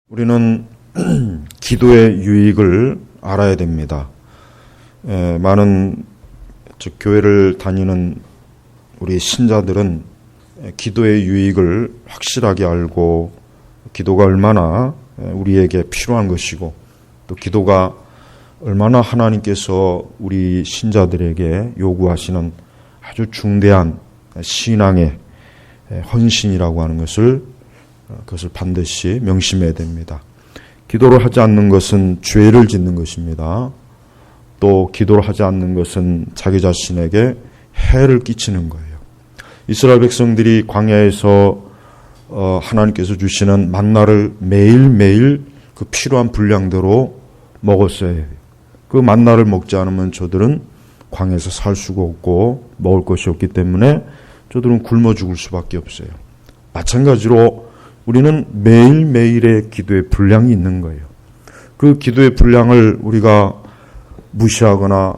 우리는 기도의 유익을 알아야 됩니다. 많은 교회를 다니는 우리 신자들은 기도의 유익을 확실하게 알고 기도가 얼마나 우리에게 필요한 것이고 또 기도가 얼마나 하나님께서 우리 신자들에게 요구하시는 아주 중대한 신앙의 헌신이라고 하는 그것을 반드시 명심해야 됩니다. 기도를 하지 않는 것은 죄를 짓는 것입니다. 또 기도를 하지 않는 것은 자기 자신에게 해를 끼치는 거예요. 이스라엘 백성들이 광야에서 하나님께서 주시는 만나를 매일매일 그 필요한 분량대로 먹었어야 해요. 그 만나를 먹지 않으면 저들은 광야에서 살 수가 없고 먹을 것이 없기 때문에 저들은 굶어 죽을 수밖에 없어요. 마찬가지로 우리는 매일매일의 기도의 분량이 있는 거예요. 그 기도의 분량을 우리가 무시하거나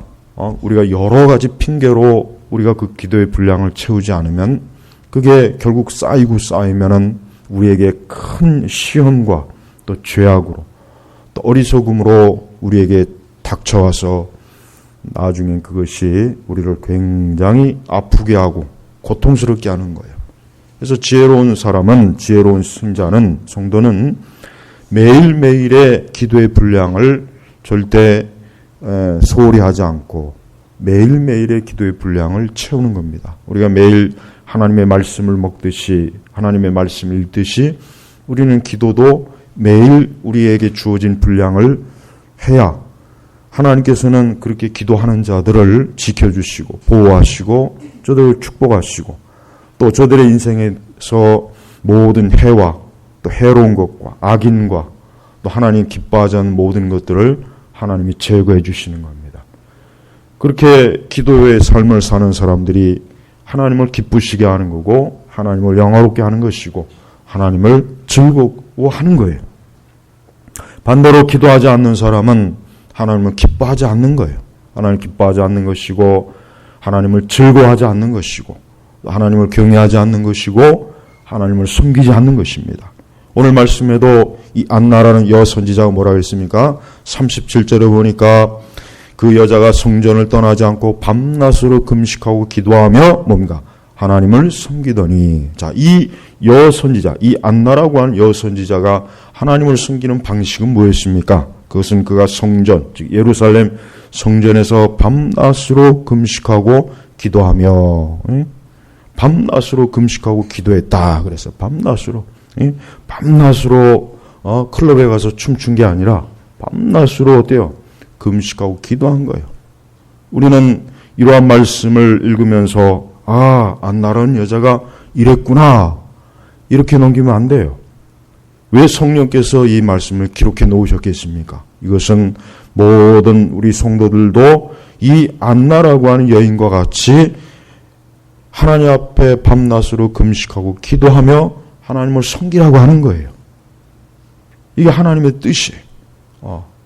우리가 여러 가지 핑계로 우리가 그 기도의 분량을 채우지 않으면 그게 결국 쌓이면은 우리에게 큰 시험과 또 죄악으로 또 어리석음으로 우리에게 닥쳐와서 나중엔 그것이 우리를 굉장히 아프게 하고 고통스럽게 하는 거예요. 그래서 지혜로운 승자는, 성도는 매일매일의 기도의 분량을 절대 소홀히 하지 않고 매일매일의 기도의 분량을 채우는 겁니다. 우리가 매일 하나님의 말씀을 먹듯이 하나님의 말씀을 읽듯이 우리는 기도도 매일 우리에게 주어진 분량을 해야 하나님께서는 그렇게 기도하는 자들을 지켜주시고 보호하시고 저들을 축복하시고 또 저들의 인생에서 모든 해와 또 해로운 것과 악인과 또 하나님 기뻐하지 않는 모든 것들을 하나님이 제거해 주시는 겁니다. 그렇게 기도의 삶을 사는 사람들이 하나님을 기쁘시게 하는 거고 하나님을 영화롭게 하는 것이고 하나님을 즐거워하는 거예요. 반대로 기도하지 않는 사람은 하나님을 기뻐하지 않는 거예요. 하나님을 기뻐하지 않는 것이고 하나님을 즐거워하지 않는 것이고 하나님을 경외하지 않는 것이고 하나님을 섬기지 않는 것입니다. 오늘 말씀에도 이 안나라는 여선지자가 뭐라고 했습니까? 37절에 보니까 그 여자가 성전을 떠나지 않고 밤낮으로 금식하고 기도하며 뭡니까? 하나님을 섬기더니. 자, 이 여선지자, 이 안나라고 하는 여선지자가 하나님을 섬기는 방식은 뭐였습니까? 그것은 그가 성전, 즉 예루살렘 성전에서 밤낮으로 금식하고 기도하며 밤낮으로 금식하고 기도했다. 그래서 밤낮으로 클럽에 가서 춤춘 게 아니라 밤낮으로 어때요? 금식하고 기도한 거예요. 우리는 이러한 말씀을 읽으면서 안나라는 여자가 이랬구나 이렇게 넘기면 안 돼요. 왜 성령께서 이 말씀을 기록해 놓으셨겠습니까? 이것은 모든 우리 성도들도 이 안나라고 하는 여인과 같이 하나님 앞에 밤낮으로 금식하고 기도하며 하나님을 섬기라고 하는 거예요. 이게 하나님의 뜻이에요.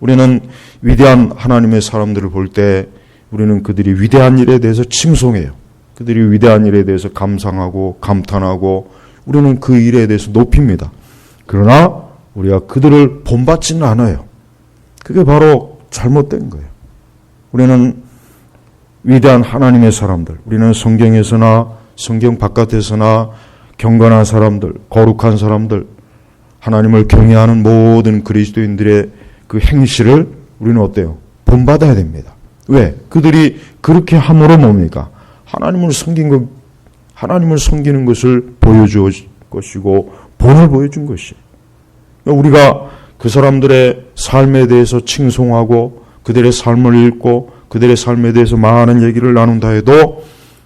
우리는 위대한 하나님의 사람들을 볼 때 우리는 그들이 위대한 일에 대해서 칭송해요. 그들이 위대한 일에 대해서 감상하고 감탄하고 우리는 그 일에 대해서 높입니다. 그러나 우리가 그들을 본받지는 않아요. 그게 바로 잘못된 거예요. 우리는 위대한 하나님의 사람들, 우리는 성경에서나 성경 바깥에서나 경건한 사람들, 거룩한 사람들, 하나님을 경외하는 모든 그리스도인들의 그 행실을 우리는 어때요? 본받아야 됩니다. 왜? 그들이 그렇게 함으로 뭡니까? 하나님을 섬기는 것을 보여줄 것이고 본을 보여준 것이에요. 우리가 그 사람들의 삶에 대해서 칭송하고 그들의 삶을 읽고 그들의 삶에 대해서 많은 얘기를 나눈다 해도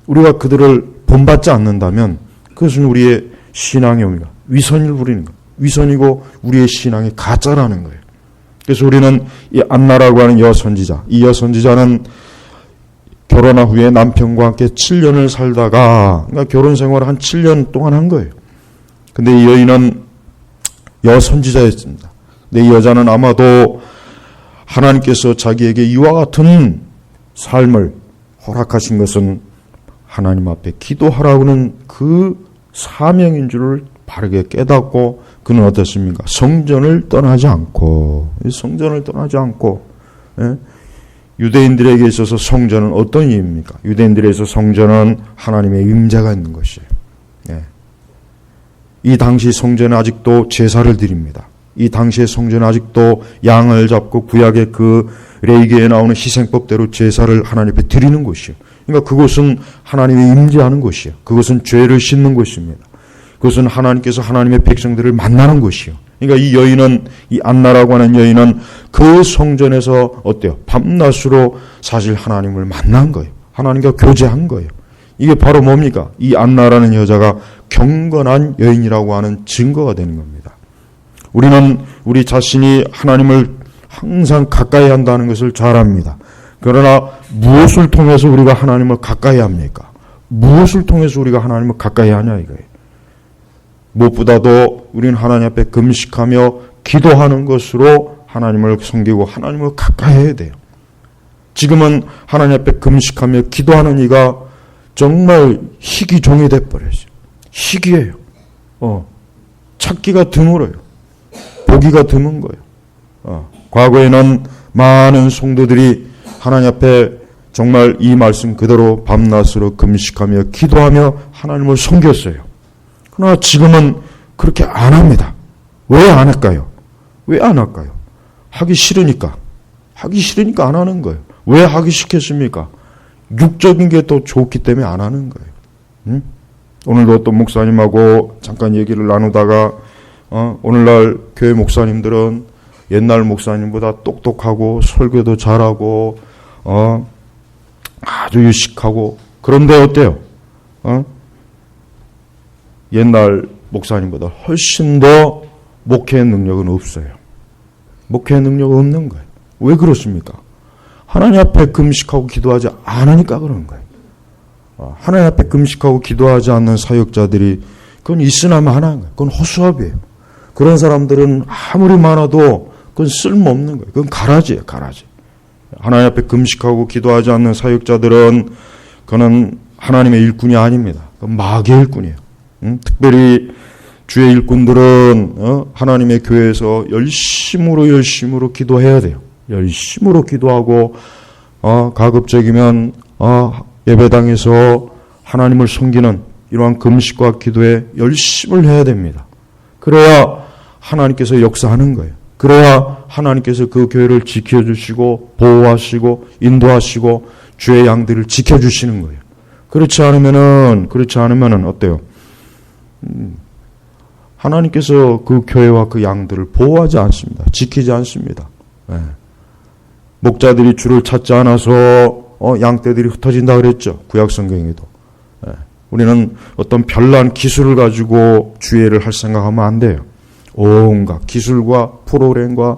우리가 그들을 본받지 않는다면 그것은 우리의 신앙의 위선을 부리는 거예요. 위선이고 우리의 신앙이 가짜라는 거예요. 그래서 우리는 이 안나라고 하는 이 여선지자는 결혼한 후에 남편과 함께 7년을 살다가 그러니까 결혼 생활을 한 7년 동안 한 거예요. 근데 이 여인은 여선지자였습니다. 근데 이 여자는 아마도 하나님께서 자기에게 이와 같은 삶을 허락하신 것은 하나님 앞에 기도하라고는 그 사명인 줄을 바르게 깨닫고 그는 어떻습니까? 성전을 떠나지 않고, 성전을 떠나지 않고, 예? 유대인들에게 있어서 성전은 어떤 의미입니까? 유대인들에 있어서 성전은 하나님의 임재가 있는 것이에요. 예. 이 당시 성전은 아직도 제사를 드립니다. 이 당시의 성전은 아직도 양을 잡고 구약의 그 레위기에 나오는 희생법대로 제사를 하나님 앞에 드리는 곳이에요. 그러니까 그곳은 하나님이 임재하는 곳이에요. 그것은 죄를 씻는 곳입니다. 그것은 하나님께서 하나님의 백성들을 만나는 곳이에요. 그러니까 이 여인은, 이 안나라고 하는 여인은 그 성전에서 어때요? 밤낮으로 사실 하나님을 만난 거예요. 하나님과 교제한 거예요. 이게 바로 뭡니까? 이 안나라는 여자가 경건한 여인이라고 하는 증거가 되는 겁니다. 우리는 우리 자신이 하나님을 항상 가까이 한다는 것을 잘 압니다. 그러나 무엇을 통해서 우리가 하나님을 가까이 합니까? 무엇을 통해서 우리가 하나님을 가까이 하냐 이거예요. 무엇보다도 우리는 하나님 앞에 금식하며 기도하는 것으로 하나님을 섬기고 하나님을 가까이 해야 돼요. 지금은 하나님 앞에 금식하며 기도하는 이가 정말 희귀종이 돼버렸어요. 희귀해요. 찾기가 드물어요. 보기가 드문 거예요. 과거에는 많은 성도들이 하나님 앞에 정말 이 말씀 그대로 밤낮으로 금식하며 기도하며 하나님을 섬겼어요. 그러나 지금은 그렇게 안 합니다. 왜 안 할까요? 왜 안 할까요? 하기 싫으니까. 하기 싫으니까 안 하는 거예요. 왜 하기 싫겠습니까? 육적인 게 더 좋기 때문에 안 하는 거예요. 응? 오늘도 또 목사님하고 잠깐 얘기를 나누다가 오늘날 교회 목사님들은 옛날 목사님보다 똑똑하고 설교도 잘하고 아주 유식하고 그런데 어때요? 옛날 목사님보다 훨씬 더 목회 능력은 없어요. 목회 능력은 없는 거예요. 왜 그렇습니까? 하나님 앞에 금식하고 기도하지 않으니까 그런 거예요. 하나님 앞에 금식하고 기도하지 않는 사역자들이 그건 있으나 마나한 거예요. 그건 허수아비예요. 그런 사람들은 아무리 많아도 그건 쓸모없는 거예요. 그건 가라지예요. 가라지. 하나님 앞에 금식하고 기도하지 않는 사역자들은 그는 하나님의 일꾼이 아닙니다. 그건 마귀의 일꾼이에요. 특별히 주의 일꾼들은 하나님의 교회에서 열심으로 기도해야 돼요. 열심으로 기도하고 가급적이면 예배당에서 하나님을 섬기는 이러한 금식과 기도에 열심을 해야 됩니다. 그래야 하나님께서 역사하는 거예요. 그래야 하나님께서 그 교회를 지켜주시고 보호하시고 인도하시고 주의 양들을 지켜주시는 거예요. 그렇지 않으면은 어때요? 하나님께서 그 교회와 그 양들을 보호하지 않습니다. 지키지 않습니다. 네. 목자들이 줄을 찾지 않아서 양떼들이 흩어진다 그랬죠. 구약 성경에도. 네. 우리는 어떤 별난 기술을 가지고 주의를 할 생각하면 안 돼요. 온갖 기술과 프로그램과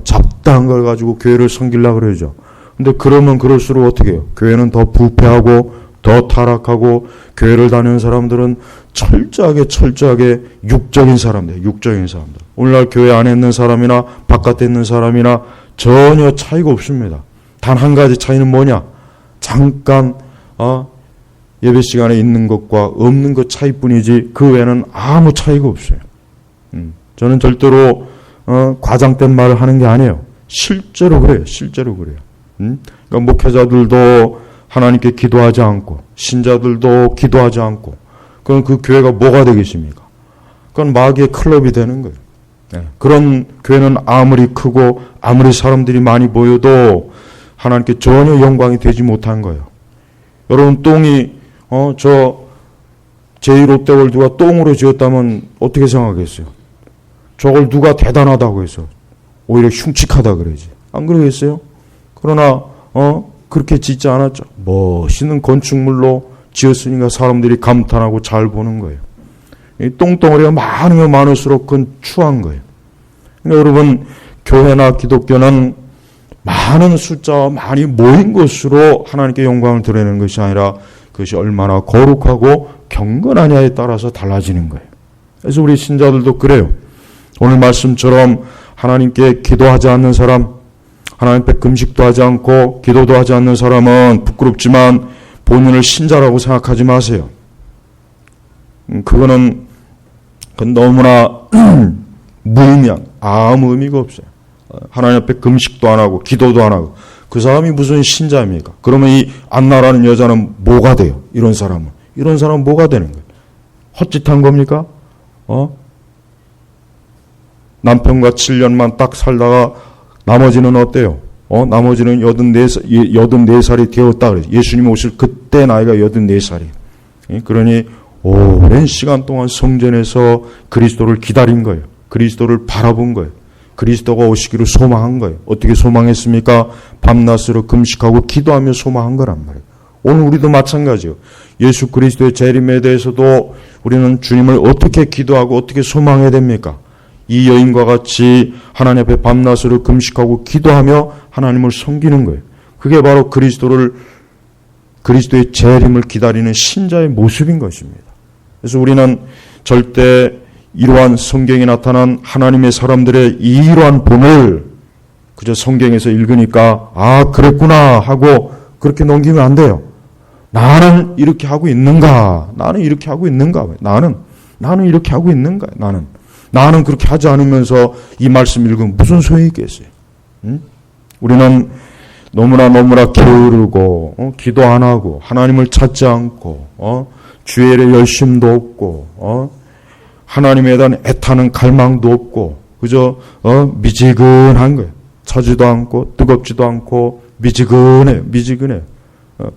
잡다한 걸 가지고 교회를 섬기려고 그러죠. 근데 그러면 그럴수록 어떻게 해요? 교회는 더 부패하고 더 타락하고 교회를 다니는 사람들은 철저하게 육적인 사람들. 오늘날 교회 안에 있는 사람이나 바깥에 있는 사람이나 전혀 차이가 없습니다. 단 한 가지 차이는 뭐냐? 잠깐 예배 시간에 있는 것과 없는 것 차이뿐이지 그 외에는 아무 차이가 없어요. 저는 절대로 과장된 말을 하는 게 아니에요. 실제로 그래요. 그러니까 목회자들도 하나님께 기도하지 않고 신자들도 기도하지 않고 그럼 그 교회가 뭐가 되겠습니까? 그건 마귀의 클럽이 되는 거예요. 그런 교회는 아무리 크고 아무리 사람들이 많이 모여도 하나님께 전혀 영광이 되지 못한 거예요. 여러분 똥이 저 제1롯데월드가 똥으로 지었다면 어떻게 생각하겠어요? 저걸 누가 대단하다고 해서 오히려 흉측하다 그러지. 안 그러겠어요? 그러나 그렇게 짓지 않았죠. 멋있는 건축물로 지었으니까 사람들이 감탄하고 잘 보는 거예요. 이 똥덩어리가 많으면 많을수록 그건 추한 거예요. 그러니까 여러분 교회나 기독교는 많은 숫자와 많이 모인 것으로 하나님께 영광을 드리는 것이 아니라 그것이 얼마나 거룩하고 경건하냐에 따라서 달라지는 거예요. 그래서 우리 신자들도 그래요. 오늘 말씀처럼 하나님께 기도하지 않는 사람, 하나님 앞에 금식도 하지 않고 기도도 하지 않는 사람은 부끄럽지만 본인을 신자라고 생각하지 마세요. 그거는 그건 너무나 무의미한, 아무 의미가 없어요. 하나님 앞에 금식도 안 하고 기도도 안 하고 그 사람이 무슨 신자입니까? 그러면 이 안나라는 여자는 뭐가 돼요? 이런 사람은 뭐가 되는 거예요? 헛짓한 겁니까? 남편과 7년만 딱 살다가 나머지는 어때요? 나머지는 84살이 되었다 그래요. 예수님이 오실 그때 나이가 84살이에요. 그러니 오랜 시간 동안 성전에서 그리스도를 기다린 거예요. 그리스도를 바라본 거예요. 그리스도가 오시기를 소망한 거예요. 어떻게 소망했습니까? 밤낮으로 금식하고 기도하며 소망한 거란 말이에요. 오늘 우리도 마찬가지예요. 예수 그리스도의 재림에 대해서도 우리는 주님을 어떻게 기도하고 어떻게 소망해야 됩니까? 이 여인과 같이 하나님 앞에 밤낮으로 금식하고 기도하며 하나님을 섬기는 거예요. 그게 바로 그리스도의 재림을 기다리는 신자의 모습인 것입니다. 그래서 우리는 절대 이러한 성경에 나타난 하나님의 사람들의 이러한 본을 그저 성경에서 읽으니까 그랬구나 하고 그렇게 넘기면 안 돼요. 나는 이렇게 하고 있는가? 나는 이렇게 하고 있는가? 나는 이렇게 하고 있는가? 나는 그렇게 하지 않으면서 이 말씀 읽으면 무슨 소용이 있겠어요? 우리는 너무나 게으르고 기도 안 하고 하나님을 찾지 않고 주의 일에 열심도 없고 하나님에 대한 애타는 갈망도 없고 그저 미지근한 거예요. 차지도 않고 뜨겁지도 않고 미지근해요.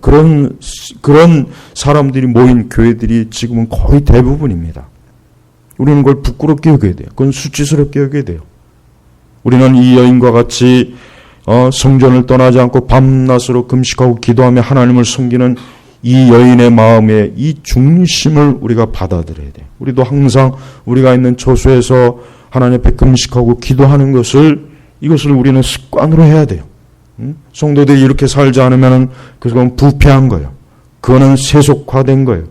그런 사람들이 모인 교회들이 지금은 거의 대부분입니다. 우리는 그걸 부끄럽게 여겨야 돼요. 그건 수치스럽게 여겨야 돼요. 우리는 이 여인과 같이 성전을 떠나지 않고 밤낮으로 금식하고 기도하며 하나님을 섬기는 이 여인의 마음의 이 중심을 우리가 받아들여야 돼요. 우리도 항상 우리가 있는 처소에서 하나님 앞에 금식하고 기도하는 이것을 우리는 습관으로 해야 돼요. 성도들이 이렇게 살지 않으면 그건 부패한 거예요. 그거는 세속화된 거예요.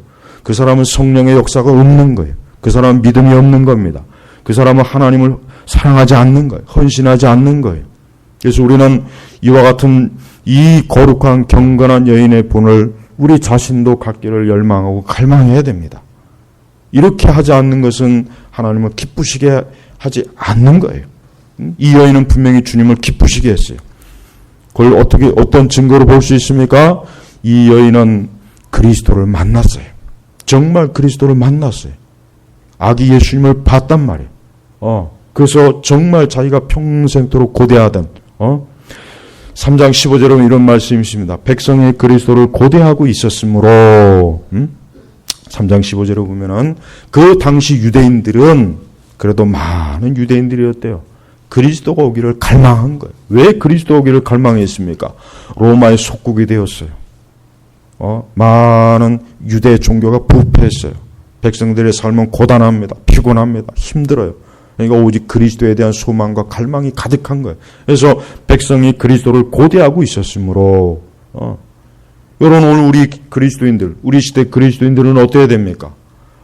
그 사람은 성령의 역사가 없는 거예요. 그 사람은 믿음이 없는 겁니다. 그 사람은 하나님을 사랑하지 않는 거예요. 헌신하지 않는 거예요. 그래서 우리는 이와 같은 이 거룩한 경건한 여인의 본을 우리 자신도 갖기를 열망하고 갈망해야 됩니다. 이렇게 하지 않는 것은 하나님을 기쁘시게 하지 않는 거예요. 이 여인은 분명히 주님을 기쁘시게 했어요. 그걸 어떤 증거로 볼 수 있습니까? 이 여인은 그리스도를 만났어요. 정말 그리스도를 만났어요. 아기 예수님을 봤단 말이에요. 그래서 정말 자기가 평생토록 고대하던 3장 15절에 보면 이런 말씀이 있습니다. 백성이 그리스도를 고대하고 있었으므로 3장 15절에 보면은 그 당시 유대인들은 그래도 많은 유대인들이었대요. 그리스도가 오기를 갈망한 거예요. 왜 그리스도 오기를 갈망했습니까? 로마의 속국이 되었어요. 많은 유대 종교가 부패했어요. 백성들의 삶은 고단합니다. 피곤합니다. 힘들어요. 그러니까 오직 그리스도에 대한 소망과 갈망이 가득한 거예요. 그래서 백성이 그리스도를 고대하고 있었으므로 여러분 오늘 우리 그리스도인들, 우리 시대 그리스도인들은 어때야 됩니까?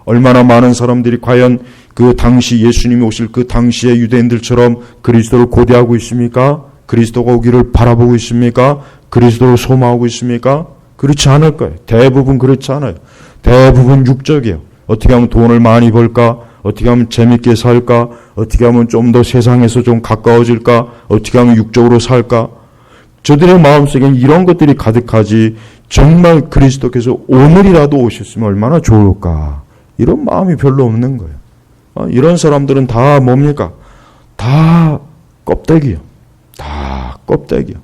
얼마나 많은 사람들이 과연 그 당시 예수님이 오실 그 당시의 유대인들처럼 그리스도를 고대하고 있습니까? 그리스도가 오기를 바라보고 있습니까? 그리스도를 소망하고 있습니까? 그렇지 않을 거예요. 대부분 그렇지 않아요. 대부분 육적이에요. 어떻게 하면 돈을 많이 벌까? 어떻게 하면 재밌게 살까? 어떻게 하면 좀 더 세상에서 좀 가까워질까? 어떻게 하면 육적으로 살까? 저들의 마음속에는 이런 것들이 가득하지 정말 그리스도께서 오늘이라도 오셨으면 얼마나 좋을까? 이런 마음이 별로 없는 거예요. 이런 사람들은 다 뭡니까? 다 껍데기요. 다 껍데기요.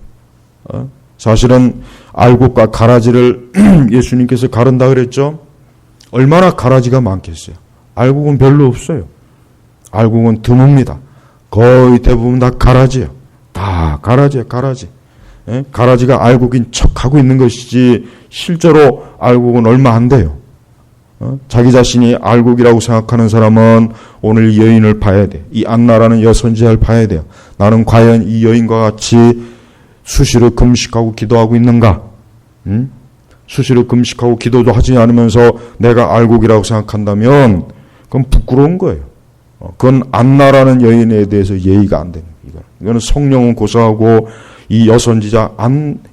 사실은 알곡과 가라지를 예수님께서 가른다 그랬죠? 얼마나 가라지가 많겠어요? 알곡은 별로 없어요. 알곡은 드뭅니다. 거의 대부분 다 가라지예요. 다 가라지예요, 가라지. 가라지가 알곡인 척하고 있는 것이지 실제로 알곡은 얼마 안 돼요. 자기 자신이 알곡이라고 생각하는 사람은 오늘 이 여인을 봐야 돼. 이 안나라는 여선지자를 봐야 돼요. 나는 과연 이 여인과 같이 수시로 금식하고 기도하고 있는가? 수시로 금식하고 기도도 하지 않으면서 내가 알곡이라고 생각한다면 그건 부끄러운 거예요. 그건 안나라는 여인에 대해서 예의가 안 되는 거예요. 이거는 성령은 고사하고 이 여선지자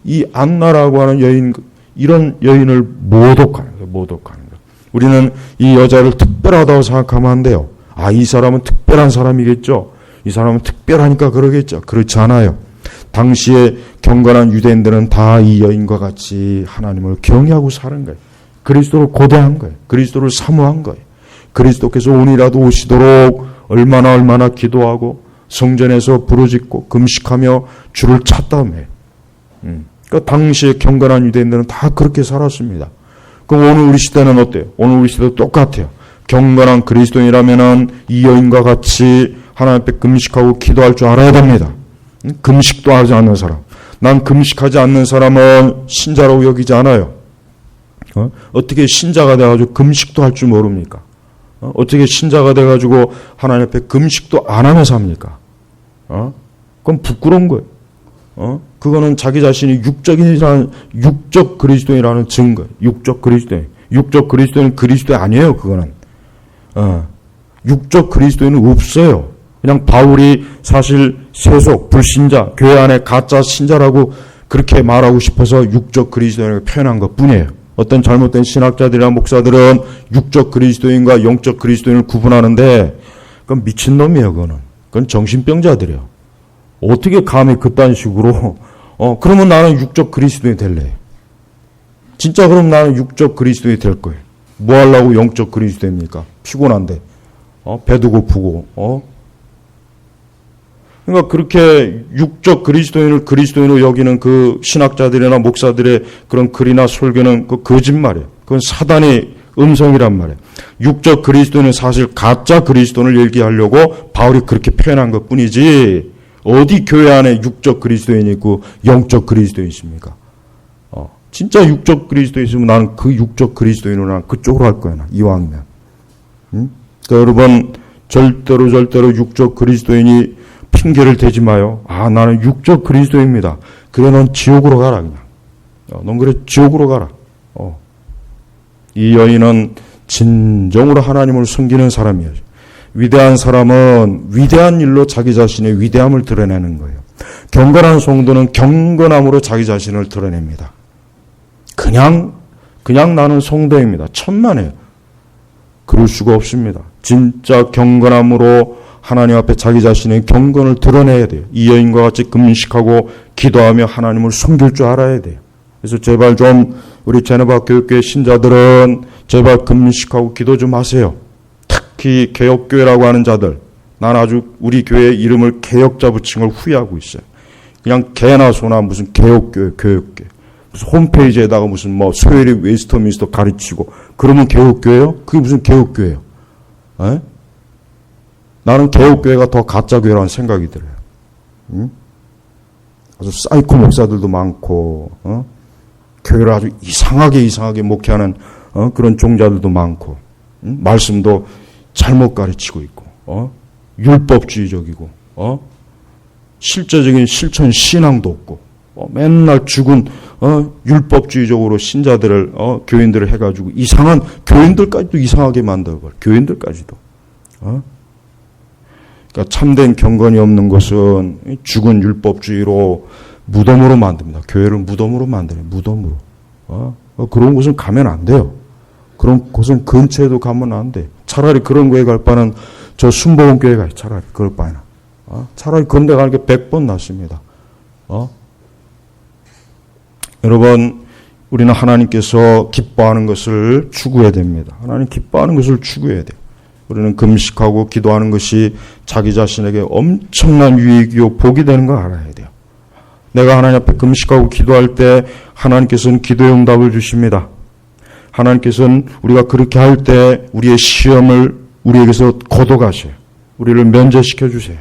이 안나라고 하는 여인, 이런 여인을 모독하는 거예요. 모독하는 거예요. 우리는 이 여자를 특별하다고 생각하면 안 돼요. 이 사람은 특별한 사람이겠죠. 이 사람은 특별하니까 그러겠죠. 그렇지 않아요. 당시에 경건한 유대인들은 다 이 여인과 같이 하나님을 경외하고 사는 거예요. 그리스도를 고대한 거예요. 그리스도를 사모한 거예요. 그리스도께서 오늘이라도 오시도록 얼마나 기도하고 성전에서 부르짖고 금식하며 주를 찾다며. 그 당시에 경건한 유대인들은 다 그렇게 살았습니다. 그럼 오늘 우리 시대는 어때요? 오늘 우리 시대도 똑같아요. 경건한 그리스도인이라면은 이 여인과 같이 하나님 앞에 금식하고 기도할 줄 알아야 됩니다. 금식도 하지 않는 사람. 난 금식하지 않는 사람은 신자라고 여기지 않아요. 어떻게 신자가 돼가지고 금식도 할 줄 모릅니까? 어떻게 신자가 돼가지고 하나님 앞에 금식도 안 하면서 합니까? 그건 부끄러운 거예요. 그거는 자기 자신이 육적 그리스도인이라는 증거예요. 육적 그리스도인. 육적 그리스도인은 그리스도인 아니에요, 그거는. 육적 그리스도인은 없어요. 그냥 바울이 사실 세속, 불신자, 교회 안에 가짜 신자라고 그렇게 말하고 싶어서 육적 그리스도인을 표현한 것 뿐이에요. 어떤 잘못된 신학자들이나 목사들은 육적 그리스도인과 영적 그리스도인을 구분하는데 그건 미친놈이에요, 그건 정신병자들이에요. 어떻게 감히 그딴 식으로 그러면 나는 육적 그리스도인이 될래. 진짜 그럼 나는 육적 그리스도인이 될 거예요. 뭐 하려고 영적 그리스도입니까? 피곤한데. 배도 고프고. 그러니까 그렇게 육적 그리스도인을 그리스도인으로 여기는 그 신학자들이나 목사들의 그런 글이나 설교는 그 거짓말이에요. 그건 사단의 음성이란 말이에요. 육적 그리스도인은 사실 가짜 그리스도인을 얘기하려고 바울이 그렇게 표현한 것 뿐이지 어디 교회 안에 육적 그리스도인이 있고 영적 그리스도인이 있습니까? 진짜 육적 그리스도인 있으면 나는 그 육적 그리스도인으로 난 그쪽으로 할 거야. 이왕이면. 그러니까 여러분 절대로 육적 그리스도인이 핑계를 대지 마요. 나는 육적 그리스도입니다. 그래, 넌 지옥으로 가라, 그냥. 넌 그래, 지옥으로 가라. 이 여인은 진정으로 하나님을 섬기는 사람이에요. 위대한 사람은 위대한 일로 자기 자신의 위대함을 드러내는 거예요. 경건한 성도는 경건함으로 자기 자신을 드러냅니다. 그냥 나는 성도입니다. 천만에요. 그럴 수가 없습니다. 진짜 경건함으로 하나님 앞에 자기 자신의 경건을 드러내야 돼요. 이 여인과 같이 금식하고 기도하며 하나님을 섬길 줄 알아야 돼요. 그래서 제발 좀 우리 제네바 교육교회 신자들은 제발 금식하고 기도 좀 하세요. 특히 개혁교회라고 하는 자들. 난 아주 우리 교회 이름을 개혁자 붙인 걸 후회하고 있어요. 그냥 개나 소나 무슨 개혁교회, 교육교회. 무슨 홈페이지에다가 무슨 수요일에 웨스터민스터 가르치고 그러면 개혁교회요? 그게 무슨 개혁교회예요? 에? 나는 개혁교회가 더 가짜교회라는 생각이 들어요. 아주 사이코 목사들도 많고, 교회를 아주 이상하게 목회하는 그런 종자들도 많고, 말씀도 잘못 가르치고 있고, 율법주의적이고, 실제적인 실천 신앙도 없고, 맨날 죽은 율법주의적으로 신자들을 교인들을 해가지고 이상한 교인들까지도 이상하게 만들고 교인들까지도. 그러니까 참된 경건이 없는 것은 죽은 율법주의로 무덤으로 만듭니다. 교회를 무덤으로 만드는 무덤으로. 그런 곳은 가면 안 돼요. 그런 곳은 근처에도 가면 안 돼. 차라리 그런 교회 갈 바는 저 순복음 교회 가요. 차라리 그럴 바에는. 차라리 그런 데 가는 게 100번 낫습니다. 여러분, 우리는 하나님께서 기뻐하는 것을 추구해야 됩니다. 하나님 기뻐하는 것을 추구해야 돼요. 우리는 금식하고 기도하는 것이 자기 자신에게 엄청난 유익이요 복이 되는 걸 알아야 돼요. 내가 하나님 앞에 금식하고 기도할 때 하나님께서는 기도의 응답을 주십니다. 하나님께서는 우리가 그렇게 할 때 우리의 시험을 우리에게서 걷어가셔요. 우리를 면제시켜 주세요.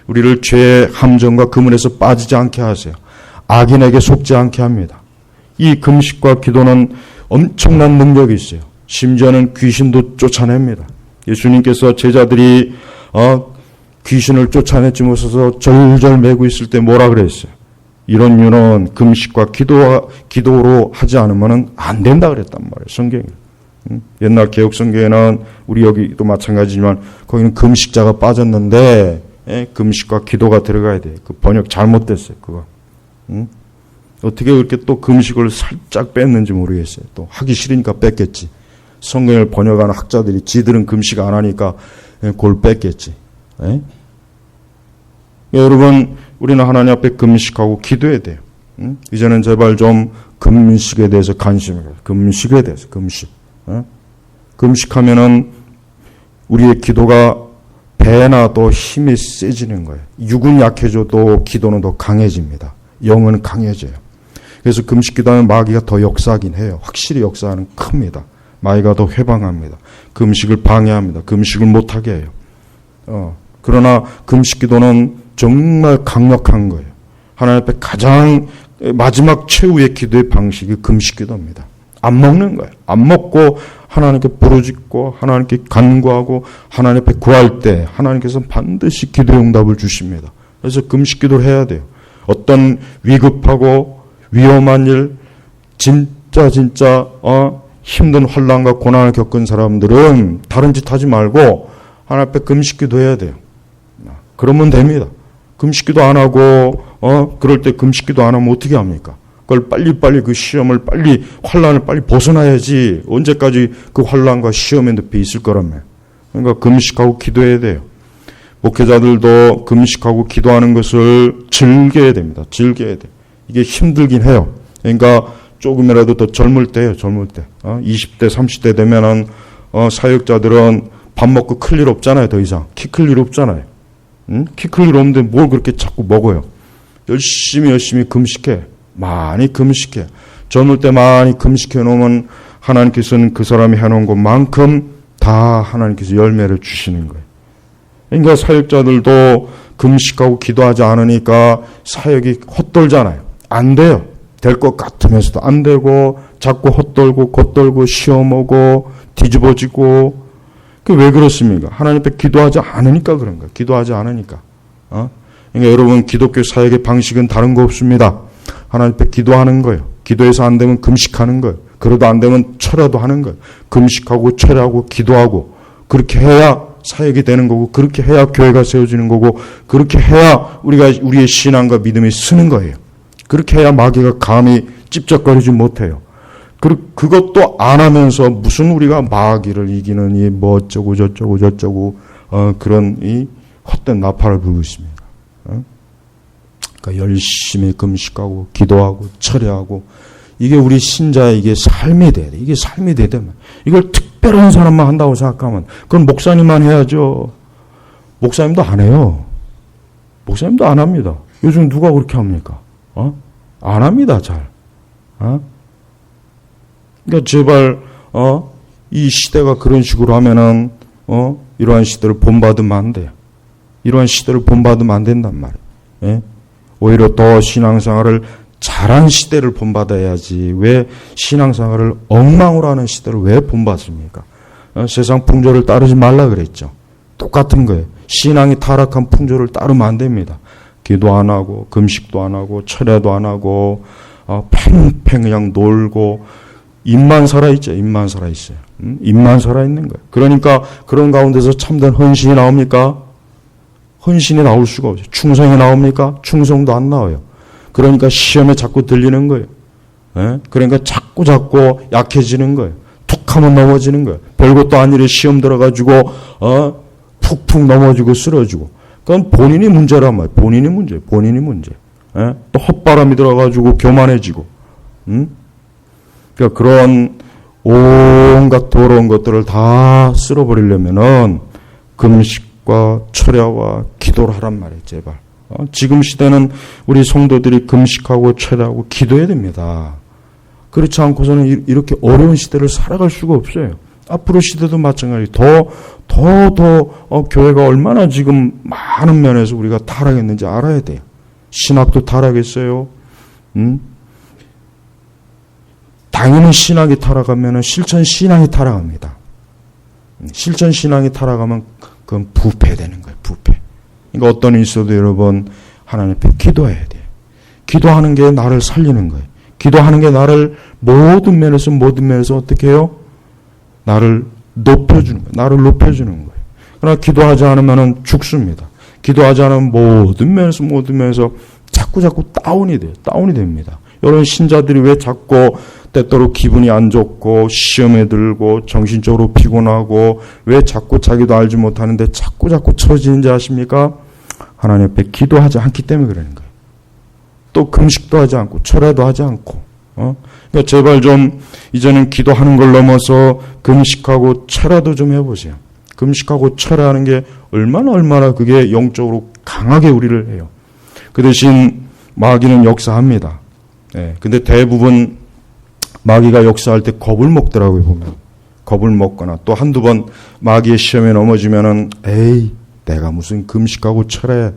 우리를 죄의 함정과 그물에서 빠지지 않게 하세요. 악인에게 속지 않게 합니다. 이 금식과 기도는 엄청난 능력이 있어요. 심지어는 귀신도 쫓아냅니다. 예수님께서 제자들이 귀신을 쫓아내지 못해서 절절 매고 있을 때 뭐라 그랬어요? 이런 유는 금식과 기도로 하지 않으면 안 된다 그랬단 말이에요. 성경에. 옛날 개혁 성경에는 우리 여기도 마찬가지지만 거기는 금식자가 빠졌는데 금식과 기도가 들어가야 돼요. 그 번역 잘못됐어요. 그거. 어떻게 그렇게 또 금식을 살짝 뺐는지 모르겠어요. 또 하기 싫으니까 뺐겠지. 성경을 번역하는 학자들이 지들은 금식 안 하니까 골 뺐겠지. 예? 여러분, 우리는 하나님 앞에 금식하고 기도해야 돼요. 이제는 제발 좀 금식에 대해서 관심을 가져요. 금식에 대해서, 금식. 금식하면은 우리의 기도가 배나 더 힘이 세지는 거예요. 육은 약해져도 기도는 더 강해집니다. 영은 강해져요. 그래서 금식 기도하면 마귀가 더 역사하긴 해요. 확실히 역사하는 큽니다. 마귀가 더 회방합니다. 금식을 방해합니다. 금식을 못하게 해요. 그러나 금식 기도는 정말 강력한 거예요. 하나님 앞에 가장 마지막 최후의 기도의 방식이 금식 기도입니다. 안 먹는 거예요. 안 먹고 하나님께 부르짖고 하나님께 간구하고 하나님 앞에 구할 때 하나님께서 반드시 기도의 응답을 주십니다. 그래서 금식 기도를 해야 돼요. 어떤 위급하고 위험한 일, 진짜 힘든 환난과 고난을 겪은 사람들은 다른 짓 하지 말고 하나님 앞에 금식 기도해야 돼요. 그러면 됩니다. 금식 기도 안 하고 그럴 때 금식 기도 안 하면 어떻게 합니까? 그걸 빨리 그 시험을 환난을 빨리 벗어나야지 언제까지 그 환난과 시험에 늪에 있을 거라며. 그러니까 금식하고 기도해야 돼요. 목회자들도 금식하고 기도하는 것을 즐겨야 됩니다. 즐겨야 돼요. 이게 힘들긴 해요. 그러니까 조금이라도 더 젊을 때예요. 젊을 때. 20대, 30대 되면은 사역자들은 밥 먹고 클 일 없잖아요. 더 이상. 키 클 일 없잖아요. 키 클 일 없는데 뭘 그렇게 자꾸 먹어요. 열심히 금식해. 많이 금식해. 젊을 때 많이 금식해 놓으면 하나님께서는 그 사람이 해놓은 것만큼 다 하나님께서 열매를 주시는 거예요. 그러니까 사역자들도 금식하고 기도하지 않으니까 사역이 헛돌잖아요. 안 돼요. 될 것 같으면서도 안 되고 자꾸 헛돌고 겉돌고 시험 오고 뒤집어지고. 그게 왜 그렇습니까? 하나님 앞에 기도하지 않으니까 그런 거예요. 기도하지 않으니까. 그러니까 여러분 기독교 사역의 방식은 다른 거 없습니다. 하나님 앞에 기도하는 거예요. 기도해서 안 되면 금식하는 거예요. 그러다 안 되면 철야도 하는 거예요. 금식하고 철야하고 기도하고 그렇게 해야 사역이 되는 거고 그렇게 해야 교회가 세워지는 거고 그렇게 해야 우리의 신앙과 믿음이 쓰는 거예요. 그렇게 해야 마귀가 감히 찝쩍거리지 못해요. 그것도 안 하면서 무슨 우리가 마귀를 이기는 이 뭐 어쩌고 저쩌고 그런 이 헛된 나팔을 불고 있습니다. 그러니까 열심히 금식하고 기도하고 철야하고 이게 우리 신자의 이게 삶이 돼야 돼. 이게 삶이 돼야 돼. 이걸 특별한 사람만 한다고 생각하면 그건 목사님만 해야죠. 목사님도 안 해요. 목사님도 안 합니다. 요즘 누가 그렇게 합니까? 안 합니다, 잘. 그러니까 제발 이 시대가 그런 식으로 하면은 이러한 시대를 본받으면 안 돼요. 이러한 시대를 본받으면 안 된단 말이에요. 예? 오히려 더 신앙생활을 잘한 시대를 본받아야지 왜 신앙생활을 엉망으로 하는 시대를 왜 본받습니까? 세상 풍조를 따르지 말라 그랬죠. 똑같은 거예요. 신앙이 타락한 풍조를 따르면 안 됩니다. 기도 안 하고 금식도 안 하고 철야도 안 하고 팽팽 그냥 놀고 입만 살아있죠. 입만 살아있어요. 입만 살아있는 거예요. 그러니까 그런 가운데서 참된 헌신이 나옵니까? 헌신이 나올 수가 없어요. 충성이 나옵니까? 충성도 안 나와요. 그러니까 시험에 자꾸 들리는 거예요. 예? 그러니까 자꾸 약해지는 거예요. 툭 하면 넘어지는 거예요. 별것도 아니래 시험 들어가지고 푹푹 넘어지고 쓰러지고. 그건 본인이 문제란 말이에요. 본인이 문제. 예? 또 헛바람이 들어가지고 교만해지고. 그러니까 그런 온갖 더러운 것들을 다 쓸어버리려면은 금식과 철야와 기도를 하란 말이에요. 제발. 지금 시대는 우리 성도들이 금식하고 철야하고 기도해야 됩니다. 그렇지 않고서는 이렇게 어려운 시대를 살아갈 수가 없어요. 앞으로 시대도 마찬가지. 더 교회가 얼마나 지금 많은 면에서 우리가 타락했는지 알아야 돼요. 신학도 타락했어요. 당연히 신학이 타락하면 실천 신앙이 타락합니다. 실천 신앙이 타락하면 그건 부패되는 거예요. 부패. 그러니까 어떤 일이 있어도 여러분 하나님 앞에 기도해야 돼요. 기도하는 게 나를 살리는 거예요. 기도하는 게 나를 모든 면에서 어떻게 해요? 나를 높여주는 거예요. 나를 높여주는 거예요. 그러나 기도하지 않으면 죽습니다. 기도하지 않으면 모든 면에서 자꾸 다운이 돼요. 다운이 됩니다. 이런 신자들이 왜 자꾸 때때로 기분이 안 좋고 시험에 들고 정신적으로 피곤하고 왜 자꾸 자기도 알지 못하는데 자꾸 처지는지 아십니까? 하나님 앞에 기도하지 않기 때문에 그러는 거예요. 또 금식도 하지 않고 철야도 하지 않고 그러니까 제발 좀 이제는 기도하는 걸 넘어서 금식하고 철야도 좀 해보세요. 금식하고 철야하는 게 얼마나 그게 영적으로 강하게 우리를 해요. 그 대신 마귀는 역사합니다. 근데 대부분 마귀가 역사할 때 겁을 먹더라고요, 보면. 겁을 먹거나 또 한두 번 마귀의 시험에 넘어지면은 에이, 내가 무슨 금식하고 철야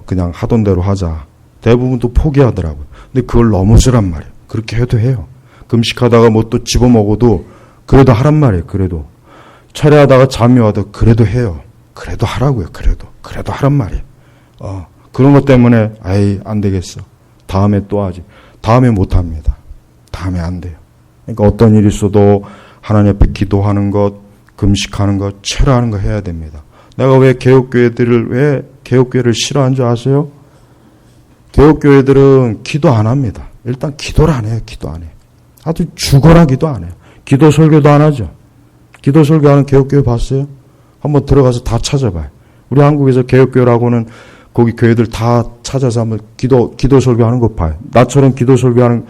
그냥 하던 대로 하자. 대부분 또 포기하더라고요. 근데 그걸 넘어서란 말이에요. 그렇게 해도 해요. 금식하다가 뭐 또 집어먹어도 그래도 하란 말이에요. 그래도. 철야하다가 잠이 와도 그래도 해요. 그래도 하라고요. 그래도 하란 말이에요. 그런 것 때문에 아이 안 되겠어. 다음에 또 하지. 다음에 못 합니다. 다음에 안 돼요. 그러니까 어떤 일이 있어도 하나님 앞에 기도하는 것, 금식하는 것, 철야하는 거 해야 됩니다. 내가 왜 개혁교회를 싫어하는 줄 아세요? 개혁교회들은 기도 안 합니다. 일단 기도를 안 해요. 기도 안 해요. 아주 죽어라 기도 안 해요. 기도 설교도 안 하죠. 기도 설교하는 개혁교회 봤어요? 한번 들어가서 다 찾아봐요. 우리 한국에서 개혁교회라고는 거기 교회들 다 찾아서 한번 기도 설교하는 거 봐요. 나처럼 기도 설교하는,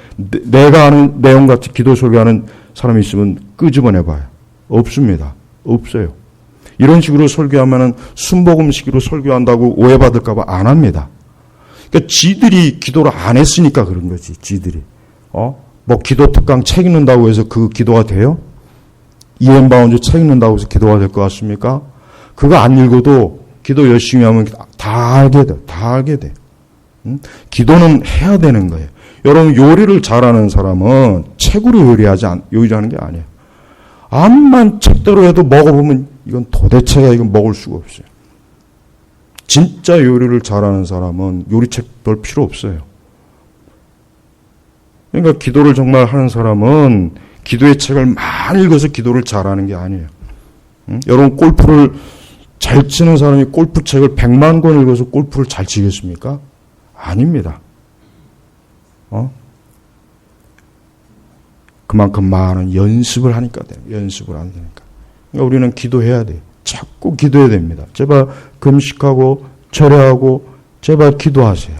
내가 아는 내용 같이 기도 설교하는 사람이 있으면 끄집어내봐요. 없습니다. 없어요. 이런 식으로 설교하면은 순복음식으로 설교한다고 오해받을까봐 안 합니다. 그러니까 지들이 기도를 안 했으니까 그런 거지, 지들이. 뭐 기도 특강 책 읽는다고 해서 그 기도가 돼요? 이엔 바운즈 책 읽는다고 해서 기도가 될 것 같습니까? 그거 안 읽어도 기도 열심히 하면 다 알게 돼. 다 알게 돼. 기도는 해야 되는 거예요. 여러분, 요리를 잘하는 사람은 책으로 요리하는 게 아니에요. 암만 책대로 해도 먹어보면 이건 도대체가 이건 먹을 수가 없어요. 진짜 요리를 잘하는 사람은 요리책 별 필요 없어요. 그러니까 기도를 정말 하는 사람은 기도의 책을 많이 읽어서 기도를 잘하는 게 아니에요. 여러분, 골프를 잘 치는 사람이 골프책을 100만 권 읽어서 골프를 잘 치겠습니까? 아닙니다. 그만큼 많은 연습을 하니까 돼요. 연습을 안 되니까. 그러니까 우리는 기도해야 돼요. 자꾸 기도해야 됩니다. 제발 금식하고 철야하고 제발 기도하세요.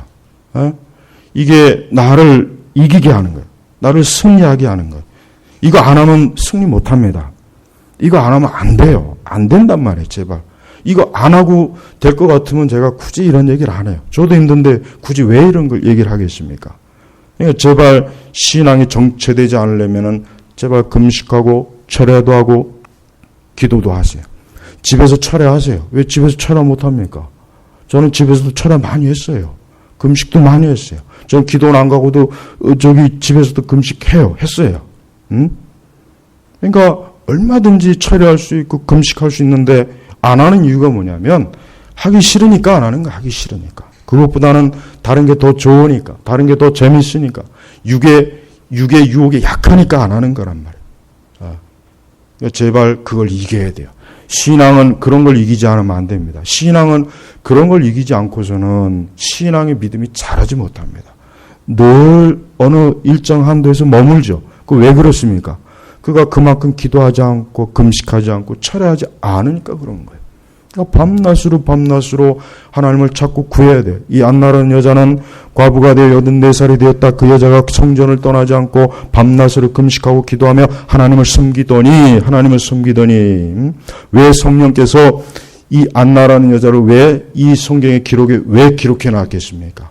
이게 나를 이기게 하는 거예요. 나를 승리하게 하는 거예요. 이거 안 하면 승리 못 합니다. 이거 안 하면 안 돼요. 안 된단 말이에요. 제발. 이거 안 하고 될 것 같으면 제가 굳이 이런 얘기를 안 해요. 저도 힘든데 굳이 왜 이런 걸 얘기를 하겠습니까? 그러니까 제발 신앙이 정체되지 않으려면은 제발 금식하고 철야도 하고 기도도 하세요. 집에서 철야하세요. 왜 집에서 철야 못 합니까? 저는 집에서도 철야 많이 했어요. 금식도 많이 했어요. 저는 기도는 안 가고도 저기 집에서도 금식해요. 했어요. 그러니까 얼마든지 철야할 수 있고 금식할 수 있는데 안 하는 이유가 뭐냐면 하기 싫으니까 안 하는 거야. 하기 싫으니까. 그것보다는 다른 게 더 좋으니까. 다른 게 더 재밌으니까. 육의 유혹에 약하니까 안 하는 거란 말이에요. 그러니까 제발 그걸 이겨야 돼요. 신앙은 그런 걸 이기지 않으면 안 됩니다. 신앙은 그런 걸 이기지 않고서는 신앙의 믿음이 자라지 못합니다. 늘 어느 일정 한도에서 머물죠. 그 왜 그렇습니까? 그가 그만큼 기도하지 않고 금식하지 않고 철야하지 않으니까 그런 거예요. 그러니까 밤낮으로 하나님을 자꾸 구해야 돼요. 이 안나라는 여자는 과부가 되어 84살이 되었다. 그 여자가 성전을 떠나지 않고 밤낮으로 금식하고 기도하며 하나님을 섬기더니 왜 성령께서 이 안나라는 여자를 왜 이 성경의 기록에 왜 기록해 놨겠습니까?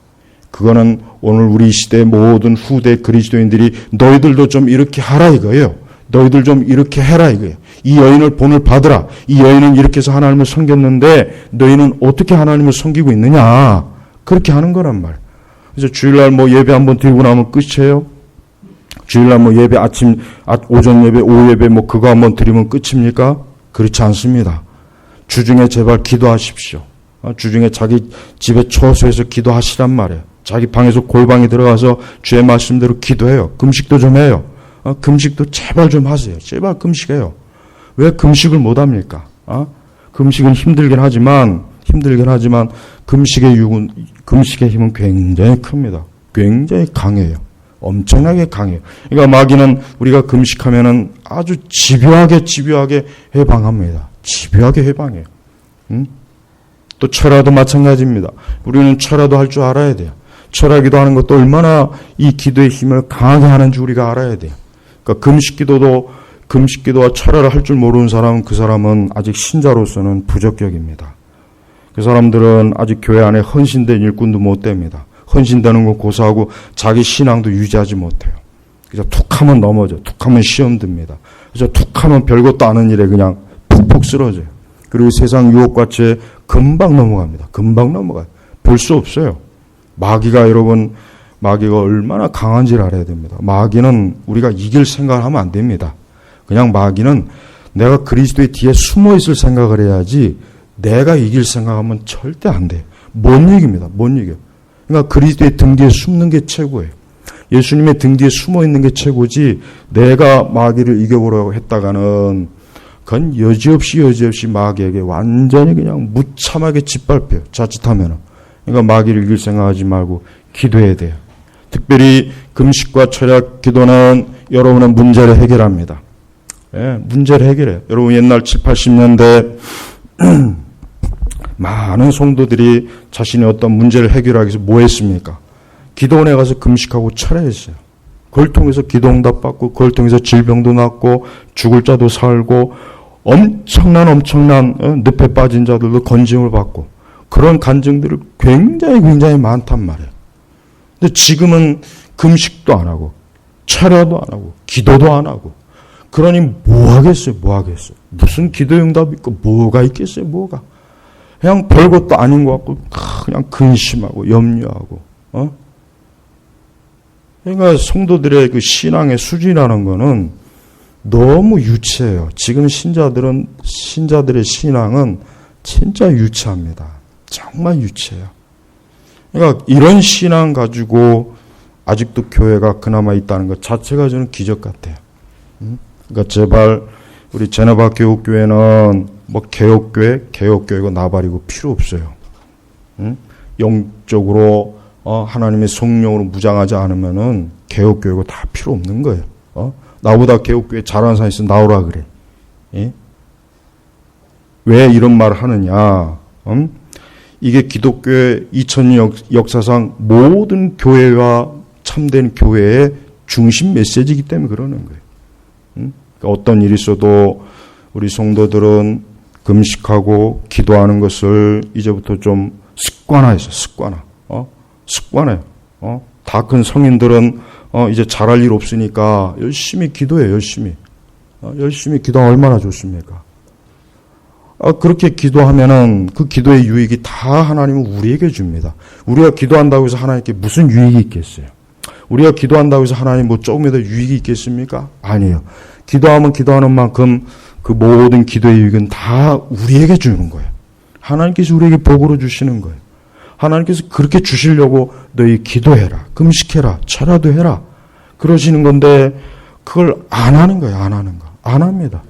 그거는 오늘 우리 시대의 모든 후대 그리스도인들이 너희들도 좀 이렇게 하라 이거예요. 너희들 좀 이렇게 해라 이거예요. 이 여인을 본을 받으라. 이 여인은 이렇게 해서 하나님을 섬겼는데 너희는 어떻게 하나님을 섬기고 있느냐. 그렇게 하는 거란 말. 그래서 주일날 뭐 예배 한번 드리고 나면 끝이에요. 주일날 뭐 예배 오전 예배, 오후 예배 뭐 그거 한번 드리면 끝입니까? 그렇지 않습니다. 주중에 제발 기도하십시오. 주중에 자기 집에 처소해서 기도하시란 말이에요. 자기 방에서 골방에 들어가서 주의 말씀대로 기도해요. 금식도 좀 해요. 금식도 제발 좀 하세요. 제발 금식해요. 왜 금식을 못 합니까? 금식은 힘들긴 하지만 금식의 힘은 굉장히 큽니다. 굉장히 강해요. 엄청나게 강해요. 그러니까 마귀는 우리가 금식하면은 아주 집요하게 해방합니다. 집요하게 해방해요. 또 철야도 마찬가지입니다. 우리는 철야도 할 줄 알아야 돼요. 철야 기도하는 것도 얼마나 이 기도의 힘을 강하게 하는지 우리가 알아야 돼요. 그러니까 금식기도와 철야를 할 줄 모르는 사람은 그 사람은 아직 신자로서는 부적격입니다. 그 사람들은 아직 교회 안에 헌신된 일꾼도 못 됩니다. 헌신되는 거 고사하고 자기 신앙도 유지하지 못해요. 그래서 툭하면 넘어져, 툭하면 시험 듭니다. 그래서 툭하면 별것도 아는 일에 그냥 푹푹 쓰러져요. 그리고 세상 유혹과 죄 금방 넘어갑니다. 금방 넘어가요. 볼 수 없어요. 마귀가 얼마나 강한지를 알아야 됩니다. 마귀는 우리가 이길 생각을 하면 안 됩니다. 그냥 마귀는 내가 그리스도의 뒤에 숨어 있을 생각을 해야지 내가 이길 생각하면 절대 안 돼요. 못 이깁니다. 못 이겨요. 그러니까 그리스도의 등 뒤에 숨는 게 최고예요. 예수님의 등 뒤에 숨어 있는 게 최고지 내가 마귀를 이겨보려고 했다가는 그건 여지없이 마귀에게 완전히 그냥 무참하게 짓밟혀요. 자칫하면은. 그러니까 마귀를 이길 생각하지 말고 기도해야 돼요. 특별히 금식과 철야 기도는 여러분의 문제를 해결합니다. 예, 문제를 해결해요. 여러분 옛날 7, 80년대 많은 성도들이 자신의 어떤 문제를 해결하기 위해서 뭐 했습니까? 기도원에 가서 금식하고 철야했어요. 그걸 통해서 기도 응답받고 그걸 통해서 질병도 낫고 죽을 자도 살고 엄청난 늪에 빠진 자들도 건짐을 받고 그런 간증들을 굉장히 많단 말이에요. 근데 지금은 금식도 안 하고 철야도 안 하고 기도도 안 하고 그러니 뭐 하겠어요? 무슨 기도 응답이 있고 뭐가 있겠어요? 뭐가? 그냥 별것도 아닌 것 같고 그냥 근심하고 염려하고 그러니까 성도들의 그 신앙의 수준이라는 거는 너무 유치해요. 지금 신자들의 신앙은 진짜 유치합니다. 정말 유치해요. 그러니까 이런 신앙 가지고 아직도 교회가 그나마 있다는 것 자체가 저는 기적 같아요. 그러니까 제발 우리 제네바 교육교회는 뭐 개혁교회고 나발이고 필요 없어요. 영적으로 하나님의 성령으로 무장하지 않으면은 개혁교회고 다 필요 없는 거예요. 나보다 개혁교회 잘하는 사람이 있으면 나오라 그래. 예? 왜 이런 말을 하느냐? 이게 기독교의 2000년 역사상 모든 교회와 참된 교회의 중심 메시지이기 때문에 그러는 거예요. 그러니까 어떤 일이 있어도 우리 성도들은 금식하고 기도하는 것을 이제부터 좀 습관화해서 습관해요. 다 큰 성인들은 이제 잘할 일 없으니까 열심히 기도해요. 열심히 기도하면 얼마나 좋습니까? 그렇게 기도하면은 그 기도의 유익이 다 하나님은 우리에게 줍니다. 우리가 기도한다고 해서 하나님께 무슨 유익이 있겠어요? 우리가 기도한다고 해서 하나님 뭐 조금이라도 유익이 있겠습니까? 아니에요. 기도하면 기도하는 만큼 그 모든 기도의 유익은 다 우리에게 주는 거예요. 하나님께서 우리에게 복으로 주시는 거예요. 하나님께서 그렇게 주시려고 너희 기도해라, 금식해라, 철야도 해라 그러시는 건데 그걸 안 하는 거예요. 안 합니다.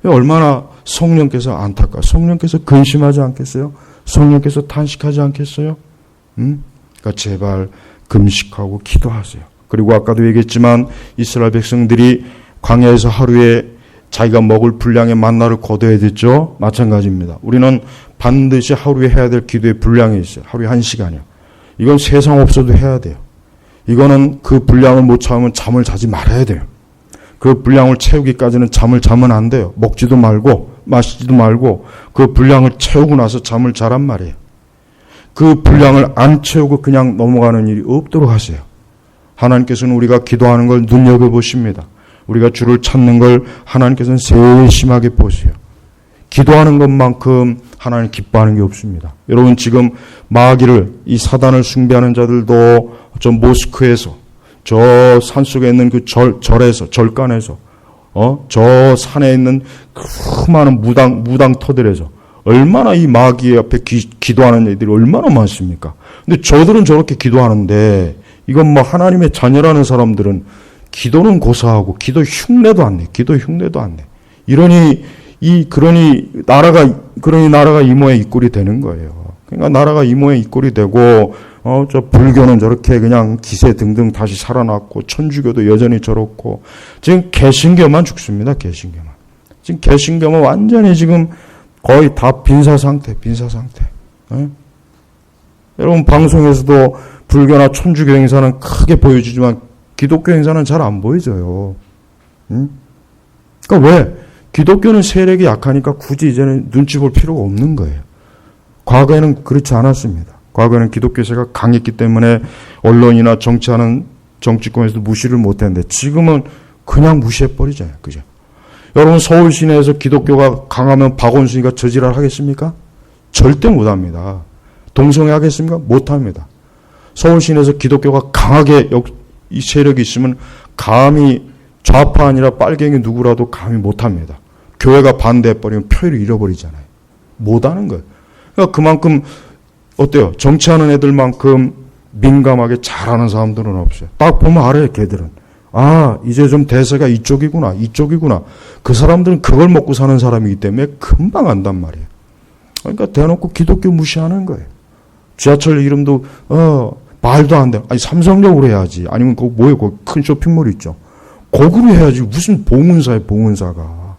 얼마나 성령께서 안타까워. 성령께서 근심하지 않겠어요? 성령께서 탄식하지 않겠어요? 그러니까 제발 금식하고 기도하세요. 그리고 아까도 얘기했지만 이스라엘 백성들이 광야에서 하루에 자기가 먹을 분량의 만나를 거둬야 됐죠. 마찬가지입니다. 우리는 반드시 하루에 해야 될 기도의 분량이 있어요. 하루에 1시간이요. 이건 세상 없어도 해야 돼요. 이거는 그 분량을 못 참으면 잠을 자지 말아야 돼요. 그 분량을 채우기까지는 잠을 자면 안 돼요. 먹지도 말고 마시지도 말고 그 분량을 채우고 나서 잠을 자란 말이에요. 그 분량을 안 채우고 그냥 넘어가는 일이 없도록 하세요. 하나님께서는 우리가 기도하는 걸 눈여겨보십니다. 우리가 주를 찾는 걸 하나님께서는 세심하게 보세요. 기도하는 것만큼 하나님 기뻐하는 게 없습니다. 여러분 지금 마귀를 이 사단을 숭배하는 자들도 저 모스크에서 저 산속에 있는 그 절간에서 저 산에 있는 그 많은 무당터들에서 얼마나 이 마귀 앞에 기도하는 애들이 얼마나 많습니까? 근데 저들은 저렇게 기도하는데 이건 뭐 하나님의 자녀라는 사람들은 기도는 고사하고 기도 흉내도 안 내. 그러니 나라가 이모의 이 꼴이 되는 거예요. 그러니까 나라가 이 모양 이 꼴이 되고, 저 불교는 저렇게 그냥 기세 등등 다시 살아났고, 천주교도 여전히 저렇고, 지금 개신교만 죽습니다, 개신교만. 지금 개신교만 완전히 지금 거의 다 빈사 상태. 예? 여러분, 방송에서도 불교나 천주교 행사는 크게 보여주지만, 기독교 행사는 잘 안 보여져요. 응? 그러니까 왜? 기독교는 세력이 약하니까 굳이 이제는 눈치 볼 필요가 없는 거예요. 과거에는 그렇지 않았습니다. 과거에는 기독교세가 강했기 때문에 언론이나 정치하는 정치권에서도 무시를 못했는데 지금은 그냥 무시해버리잖아요. 그죠? 여러분, 서울 시내에서 기독교가 강하면 박원순이가 저지랄 하겠습니까? 절대 못합니다. 동성애 하겠습니까? 못합니다. 서울 시내에서 기독교가 강하게 이 세력이 있으면 감히 좌파 아니라 빨갱이 누구라도 감히 못합니다. 교회가 반대해버리면 표를 잃어버리잖아요. 못하는 거예요. 그러니까 그만큼 어때요? 정치하는 애들만큼 민감하게 잘하는 사람들은 없어요. 딱 보면 알아요, 걔들은. 아, 이제 좀 대세가 이쪽이구나. 그 사람들은 그걸 먹고 사는 사람이기 때문에 금방 안단 말이에요. 그러니까 대놓고 기독교 무시하는 거예요. 지하철 이름도 말도 안 돼. 아니, 삼성역으로 해야지. 아니면 거기 뭐예요? 거기 큰 쇼핑몰 있죠. 거기로 해야지. 무슨 봉은사예요, 봉은사가.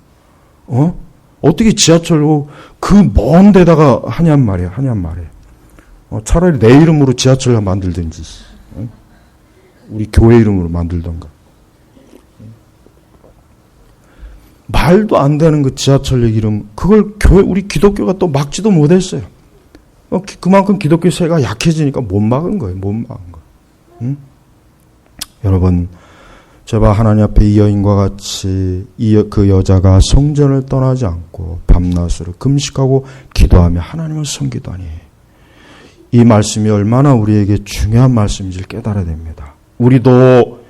어떻게 지하철로 그 먼 데다가 하냔 말이에요. 차라리 내 이름으로 지하철을 만들든지. 우리 교회 이름으로 만들던가. 말도 안 되는 그 지하철역 이름, 그걸 우리 기독교가 또 막지도 못했어요. 그만큼 기독교세가 약해지니까 못 막은 거예요. 응? 여러분, 제발 하나님 앞에 이 여인과 같이 그 여자가 성전을 떠나지 않고 밤낮으로 금식하고 기도하며 하나님을 섬기다니, 이 말씀이 얼마나 우리에게 중요한 말씀인지를 깨달아야 됩니다. 우리도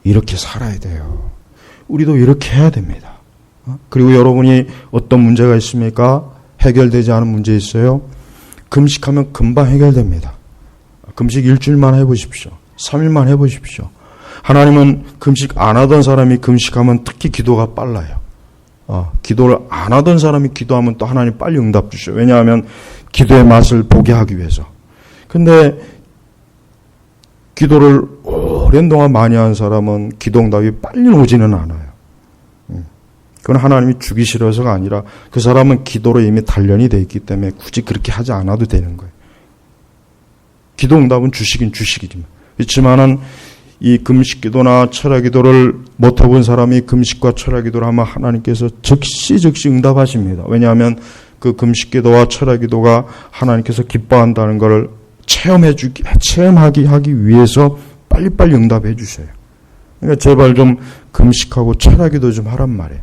이렇게 살아야 돼요. 우리도 이렇게 해야 됩니다. 그리고 여러분이 어떤 문제가 있습니까? 해결되지 않은 문제 있어요? 금식하면 금방 해결됩니다. 금식 일주일만 해보십시오. 3일만 해보십시오. 하나님은 금식 안 하던 사람이 금식하면 특히 기도가 빨라요. 기도를 안 하던 사람이 기도하면 또 하나님 빨리 응답 주셔요. 왜냐하면 기도의 맛을 보게 하기 위해서. 근데 기도를 오랜 동안 많이 한 사람은 기도 응답이 빨리 오지는 않아요. 그건 하나님이 주기 싫어서가 아니라 그 사람은 기도로 이미 단련이 되어 있기 때문에 굳이 그렇게 하지 않아도 되는 거예요. 기도 응답은 주시기지만. 그렇지만은 이 금식 기도나 철야 기도를 못 해본 사람이 금식과 철야 기도를 하면 하나님께서 즉시 응답하십니다. 왜냐하면 그 금식 기도와 철야 기도가 하나님께서 기뻐한다는 것을 체험하게 하기 위해서 빨리빨리 응답해 주셔요. 그러니까 제발 좀 금식하고 철야 기도 좀 하란 말이에요.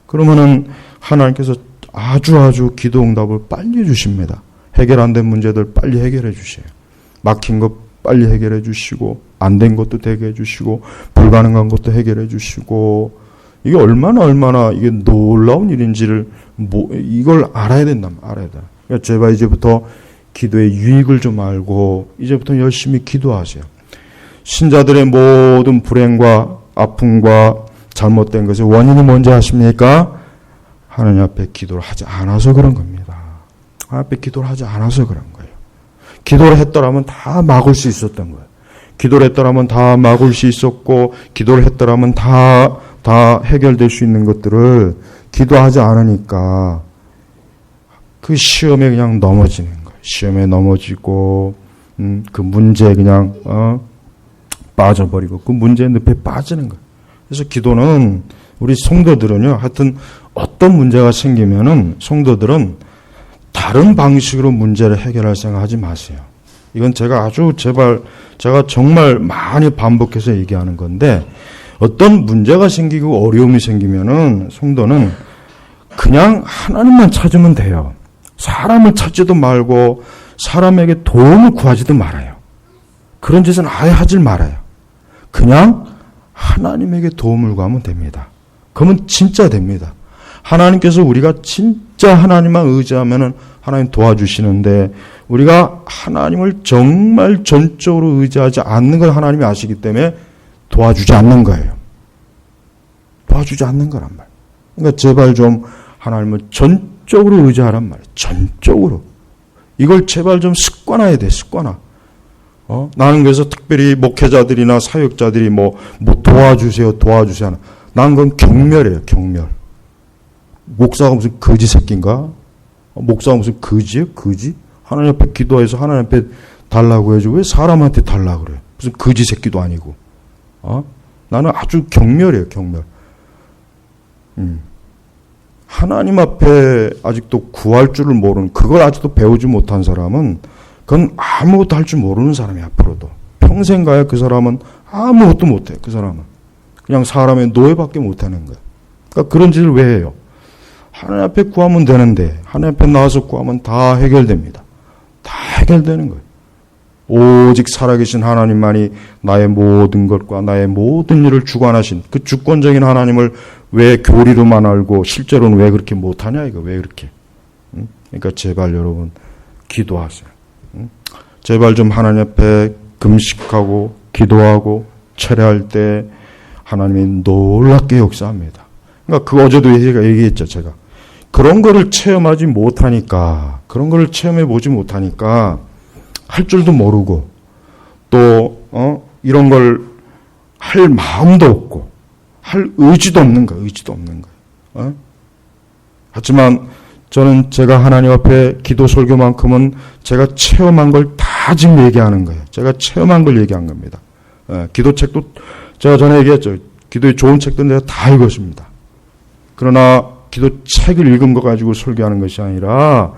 그러면은 하나님께서 아주 기도 응답을 빨리 해주십니다. 해결 안 된 문제들 빨리 해결해 주세요. 막힌 것 빨리 해결해 주시고, 안 된 것도 되게 해 주시고, 불가능한 것도 해결해 주시고, 이게 얼마나 이게 놀라운 일인지를 이걸 알아야 된다. 그러니까 제발 이제부터 기도의 유익을 좀 알고 이제부터 열심히 기도하세요. 신자들의 모든 불행과 아픔과 잘못된 것의 원인이 뭔지 아십니까? 하나님 앞에 기도를 하지 않아서 그런 겁니다. 하나님 앞에 기도를 하지 않아서 그런 거예요. 기도를 했더라면 다 막을 수 있었던 거예요. 기도를 했더라면 다 막을 수 있었고, 기도를 했더라면 다 해결될 수 있는 것들을 기도하지 않으니까 그 시험에 그냥 넘어지는 거예요. 시험에 넘어지고, 그 문제에 그냥 빠져버리고 그 문제의 늪에 빠지는 거예요. 그래서 기도는 우리 성도들은요, 하여튼 어떤 문제가 생기면은 성도들은 다른 방식으로 문제를 해결할 생각하지 마세요. 이건 제가 제가 정말 많이 반복해서 얘기하는 건데, 어떤 문제가 생기고 어려움이 생기면은 성도는 그냥 하나님만 찾으면 돼요. 사람을 찾지도 말고 사람에게 도움을 구하지도 말아요. 그런 짓은 아예 하질 말아요. 그냥 하나님에게 도움을 구하면 됩니다. 그러면 진짜 됩니다. 하나님께서 우리가 진짜 하나님만 의지하면은 하나님 도와주시는데, 우리가 하나님을 정말 전적으로 의지하지 않는 걸 하나님이 아시기 때문에 도와주지 않는 거예요. 도와주지 않는 거란 말이에요. 그러니까 제발 좀 하나님을 전적으로 의지하란 말이에요. 전적으로. 이걸 제발 좀 습관화해야 돼, 습관화. 나는 그래서 특별히 목회자들이나 사역자들이 뭐 도와주세요. 나는 그건 경멸이에요, 경멸. 목사가 무슨 거지 새끼인가? 목사가 무슨 거지예요, 거지? 하나님 앞에 기도해서 하나님 앞에 달라고 해주고 왜 사람한테 달라고 그래? 무슨 거지 새끼도 아니고. 나는 아주 경멸이에요, 경멸. 하나님 앞에 아직도 구할 줄을 모르는, 그걸 아직도 배우지 못한 사람은 그건 아무것도 할 줄 모르는 사람이야, 앞으로도. 평생 가야 그 사람은 아무것도 못해, 그 사람은. 그냥 사람의 노예밖에 못하는 거야. 그러니까 그런 짓을 왜 해요? 하나님 앞에 구하면 되는데, 하나님 앞에 나와서 구하면 다 해결됩니다. 다 해결되는 거예요. 오직 살아계신 하나님만이 나의 모든 것과 나의 모든 일을 주관하신 그 주권적인 하나님을 왜 교리로만 알고 실제로는 왜 그렇게 못하냐, 이거 왜 그렇게. 그러니까 제발 여러분 기도하세요. 제발 좀 하나님 앞에 금식하고 기도하고 철회할 때 하나님이 놀랍게 역사합니다. 그러니까 그 어제도 얘기했죠, 제가. 그런 거를 체험하지 못하니까, 그런 거를 체험해 보지 못하니까 할 줄도 모르고 또 이런 걸 할 마음도 없고 할 의지도 없는 거예요. 의지도 없는 거예요. 하지만 저는 제가 하나님 앞에 기도 설교만큼은 제가 체험한 걸 다 지금 얘기하는 거예요. 제가 체험한 걸 얘기한 겁니다. 기도책도 제가 전에 얘기했죠. 기도에 좋은 책들은 제가 다 읽었습니다. 그러나 기도책을 읽은 거 가지고 설교하는 것이 아니라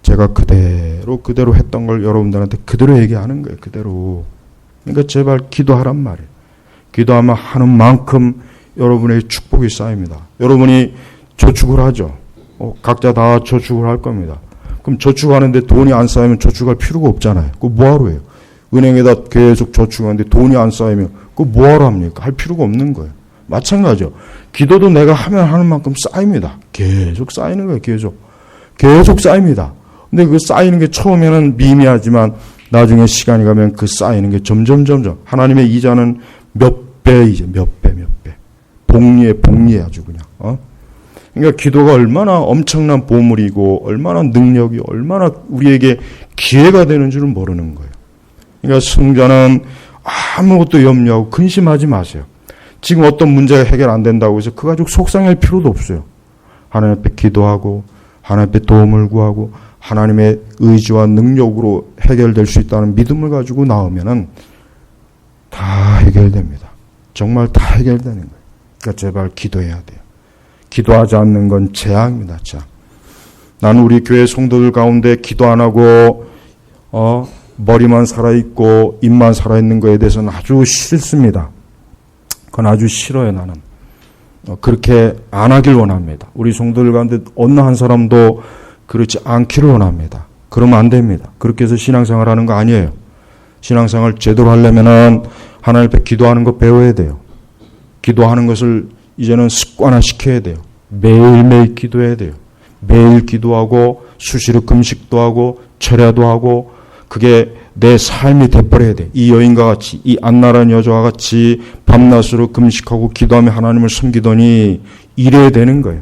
제가 그대로 했던 걸 여러분들한테 그대로 얘기하는 거예요. 그대로. 그러니까 제발 기도하란 말이에요. 기도하면 하는 만큼 여러분의 축복이 쌓입니다. 여러분이 저축을 하죠. 각자 다 저축을 할 겁니다. 그럼 저축하는데 돈이 안 쌓이면 저축할 필요가 없잖아요. 그거 뭐하러 해요? 은행에다 계속 저축하는데 돈이 안 쌓이면 그거 뭐하러 합니까? 할 필요가 없는 거예요. 마찬가지죠. 기도도 내가 하는 만큼 쌓입니다. 계속 쌓이는 거예요. 계속 쌓입니다. 근데 그 쌓이는 게 처음에는 미미하지만 나중에 시간이 가면 그 쌓이는 게 점점 하나님의 이자는 몇 배. 복리에 아주 그냥. 그러니까 기도가 얼마나 엄청난 보물이고 얼마나 능력이 얼마나 우리에게 기회가 되는 줄은 모르는 거예요. 그러니까 승자는 아무것도 염려하고 근심하지 마세요. 지금 어떤 문제가 해결 안 된다고 해서 그거 가지고 속상할 필요도 없어요. 하나님 앞에 기도하고 하나님 앞에 도움을 구하고 하나님의 의지와 능력으로 해결될 수 있다는 믿음을 가지고 나오면은 다 해결됩니다. 정말 다 해결되는 거예요. 그러니까 제발 기도해야 돼요. 기도하지 않는 건 재앙입니다. 재앙. 나는 우리 교회 성도들 가운데 기도 안 하고 머리만 살아있고 입만 살아있는 거에 대해서는 아주 싫습니다. 그건 아주 싫어요. 나는. 그렇게 안 하길 원합니다. 우리 성도들 가운데 어느 한 사람도 그렇지 않기를 원합니다. 그러면 안 됩니다. 그렇게 해서 신앙생활 하는 거 아니에요. 신앙생활 제대로 하려면은 하나님 앞에 기도하는 거 배워야 돼요. 기도하는 것을 이제는 습관화시켜야 돼요. 매일매일 기도해야 돼요. 매일 기도하고 수시로 금식도 하고 철야도 하고 그게 내 삶이 돼버려야 돼. 이 여인과 같이 이 안나라는 여자와 같이 밤낮으로 금식하고 기도하며 하나님을 섬기더니 이래야 되는 거예요.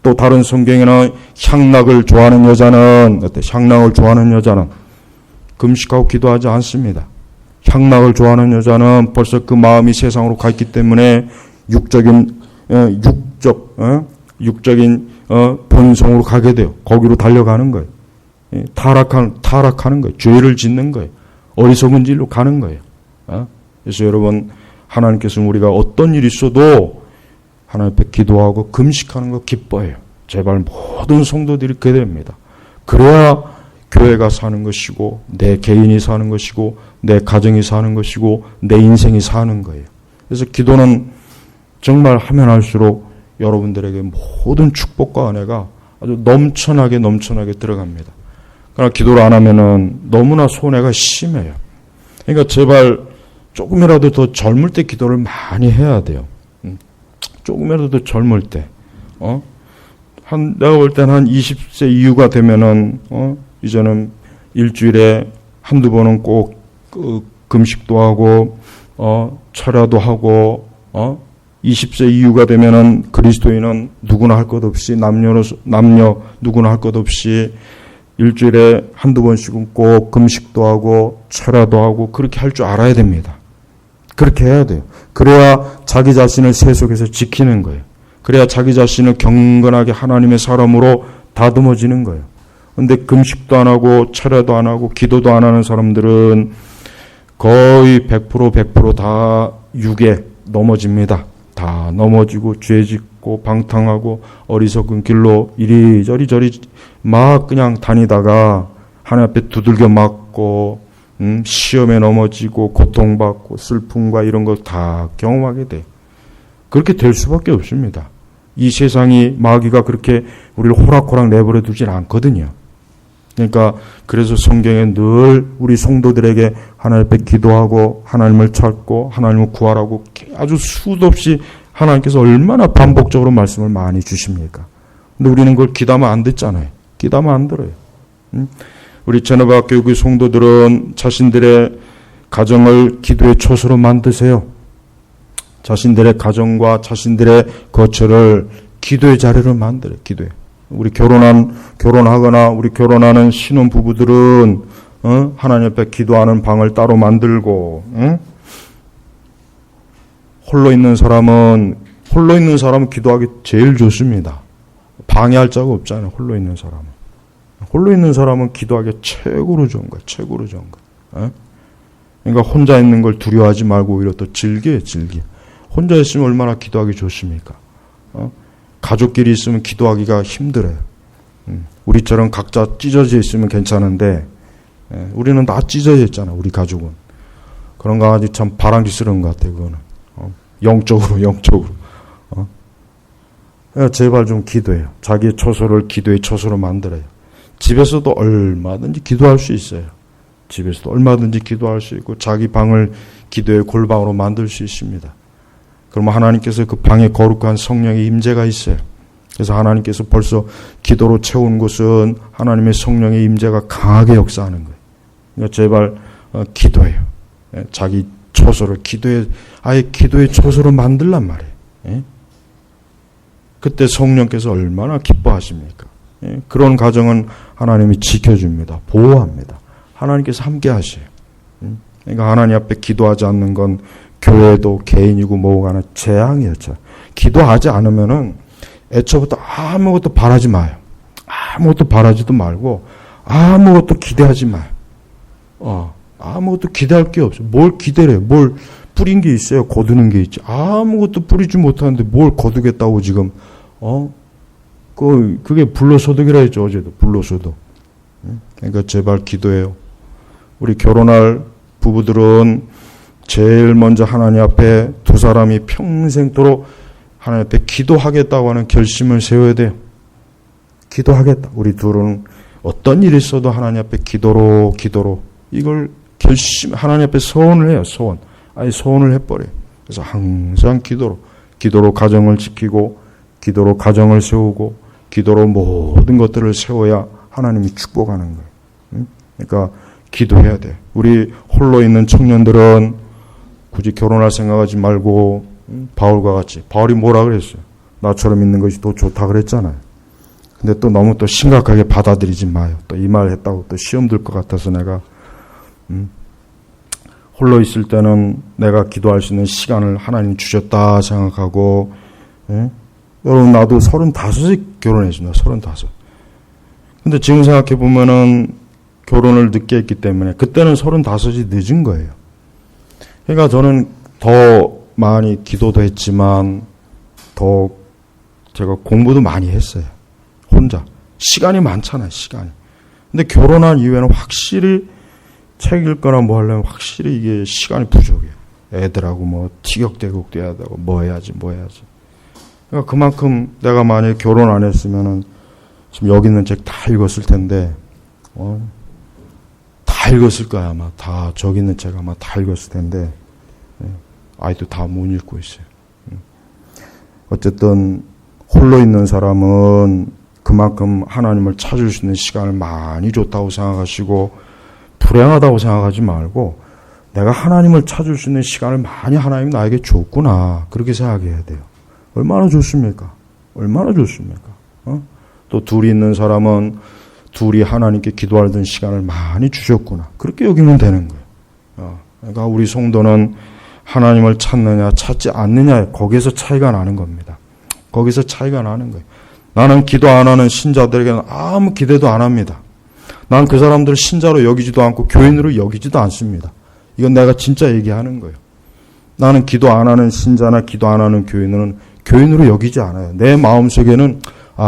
또 다른 성경에는 향락을 좋아하는 여자는 향락을 좋아하는 여자는 금식하고 기도하지 않습니다. 향락을 좋아하는 여자는 벌써 그 마음이 세상으로 가 있기 때문에 육적인 본성으로 가게 돼요. 거기로 달려가는 거예요. 타락하는 거예요. 죄를 짓는 거예요. 어리석은 길로 가는 거예요. 그래서 여러분 하나님께서는 우리가 어떤 일이 있어도 하나님 앞에 기도하고 금식하는 거 기뻐해요. 제발 모든 성도들이 그래야 됩니다. 그래야 교회가 사는 것이고 내 개인이 사는 것이고 내 가정이 사는 것이고 내 인생이 사는 거예요. 그래서 기도는 정말 하면 할수록 여러분들에게 모든 축복과 은혜가 아주 넘쳐나게 들어갑니다. 그러나 기도를 안 하면은 너무나 손해가 심해요. 그러니까 제발 조금이라도 더 젊을 때 기도를 많이 해야 돼요. 조금이라도 더 젊을 때. 내가 볼 때는 한 20세 이후가 되면은, 이제는 일주일에 한두 번은 꼭, 금식도 하고, 철야도 하고, 20세 이후가 되면은 그리스도인은 누구나 할 것 없이, 남녀 누구나 할 것 없이 일주일에 한두 번씩은 꼭 금식도 하고 철야도 하고 그렇게 할 줄 알아야 됩니다. 그렇게 해야 돼요. 그래야 자기 자신을 세속에서 지키는 거예요. 그래야 자기 자신을 경건하게 하나님의 사람으로 다듬어지는 거예요. 근데 금식도 안 하고 철야도 안 하고 기도도 안 하는 사람들은 거의 100%다 육에 넘어집니다. 다 넘어지고 죄 짓고 방탕하고 어리석은 길로 이리저리 저리 막 그냥 다니다가 하나님 앞에 두들겨 맞고 시험에 넘어지고 고통받고 슬픔과 이런 걸 다 경험하게 돼요. 그렇게 될 수밖에 없습니다. 이 세상이 마귀가 그렇게 우리를 호락호락 내버려 두진 않거든요. 그러니까 그래서 성경에 늘 우리 성도들에게 하나님 앞에 기도하고 하나님을 찾고 하나님을 구하라고 아주 수도 없이 하나님께서 얼마나 반복적으로 말씀을 많이 주십니까? 근데 우리는 그걸 기도하면 안 듣잖아요. 기도하면 안 들어요. 우리 제노바교회 성도들은 자신들의 가정을 기도의 초소로 만드세요. 자신들의 가정과 자신들의 거처를 기도의 자리로 만들어요. 기도에. 우리 결혼하거나 우리 결혼하는 신혼 부부들은 하나님 앞에 기도하는 방을 따로 만들고, 홀로 있는 사람은 기도하기 제일 좋습니다. 방해할 자가 없잖아요. 홀로 있는 사람은 기도하기 최고로 좋은 거예요. 최고로 좋은 거예요. 그러니까 혼자 있는 걸 두려워하지 말고 오히려 더 즐겨요. 혼자 있으면 얼마나 기도하기 좋습니까? 가족끼리 있으면 기도하기가 힘들어요. 우리처럼 각자 찢어져 있으면 괜찮은데 우리는 다 찢어져 있잖아. 우리 가족은. 그런 거 아주 참 바람직스러운 것 같아요. 그거는. 영적으로. 제발 좀 기도해요. 자기의 처소를 기도의 처소로 만들어요. 집에서도 얼마든지 기도할 수 있어요. 집에서도 얼마든지 기도할 수 있고 자기 방을 기도의 골방으로 만들 수 있습니다. 그러면 하나님께서 그 방에 거룩한 성령의 임재가 있어요. 그래서 하나님께서 벌써 기도로 채운 곳은 하나님의 성령의 임재가 강하게 역사하는 거예요. 그러니까 제발 기도해요. 자기 처소를 아예 기도의 처소로 만들란 말이에요. 그때 성령께서 얼마나 기뻐하십니까? 그런 가정은 하나님이 지켜줍니다. 보호합니다. 하나님께서 함께 하셔요. 그러니까 하나님 앞에 기도하지 않는 건 교회도 개인이고 뭐가 하나 재앙이었죠. 기도하지 않으면은 애초부터 아무것도 바라지 마요. 아무것도 바라지도 말고 아무것도 기대하지 마요. 아무것도 기대할 게 없어요. 뭘 기대래요? 뭘 뿌린 게 있어요? 거두는 게 있지. 아무것도 뿌리지 못하는데 뭘 거두겠다고 지금 그게 불로소득이라 했죠. 어제도 불로소득. 그러니까 제발 기도해요. 우리 결혼할 부부들은 제일 먼저 하나님 앞에 두 사람이 평생토록 하나님 앞에 기도하겠다고 하는 결심을 세워야 돼요. 기도하겠다. 우리 둘은 어떤 일이 있어도 하나님 앞에 기도로 이걸 하나님 앞에 소원을 해요. 아예 소원을 해버려요. 그래서 항상 기도로 가정을 지키고 기도로 가정을 세우고 기도로 모든 것들을 세워야 하나님이 축복하는 거예요. 그러니까 기도해야 돼요. 우리 홀로 있는 청년들은 굳이 결혼할 생각하지 말고 바울과 같이. 바울이 뭐라 그랬어요? 나처럼 있는 것이 더 좋다 그랬잖아요. 근데 또 너무 또 심각하게 받아들이지 마요. 또 이 말 했다고 또 시험 들 것 같아서 내가 홀로 있을 때는 내가 기도할 수 있는 시간을 하나님 주셨다 생각하고 여러분 나도 35에 결혼했습니다. 35. 근데 지금 생각해 보면은 결혼을 늦게 했기 때문에 그때는 35이 늦은 거예요. 그러니까 저는 더 많이 기도도 했지만 더 제가 공부도 많이 했어요. 혼자. 시간이 많잖아요. 시간이. 근데 결혼한 이후에는 확실히 책 읽거나 뭐 하려면 확실히 이게 시간이 부족해요. 애들하고 뭐 티격태격도 해야 되고 뭐 해야지. 그러니까 그만큼 내가 만약에 결혼 안 했으면은 지금 여기 있는 책 다 읽었을 텐데 다 읽었을 거야 아마. 다 저기 있는 책 아마 다 읽었을 텐데 아이도 다 못 읽고 있어요. 어쨌든 홀로 있는 사람은 그만큼 하나님을 찾을 수 있는 시간을 많이 줬다고 생각하시고 불행하다고 생각하지 말고 내가 하나님을 찾을 수 있는 시간을 많이 하나님이 나에게 줬구나 그렇게 생각해야 돼요. 얼마나 좋습니까? 또 둘이 있는 사람은 둘이 하나님께 기도하던 시간을 많이 주셨구나. 그렇게 여기면 되는 거예요. 그러니까 우리 성도는 하나님을 찾느냐 찾지 않느냐 거기에서 차이가 나는 겁니다. 거기서 차이가 나는 거예요. 나는 기도 안 하는 신자들에게는 아무 기대도 안 합니다. 난 그 사람들을 신자로 여기지도 않고 교인으로 여기지도 않습니다. 이건 내가 진짜 얘기하는 거예요. 나는 기도 안 하는 신자나 기도 안 하는 교인은 교인으로 여기지 않아요. 내 마음속에는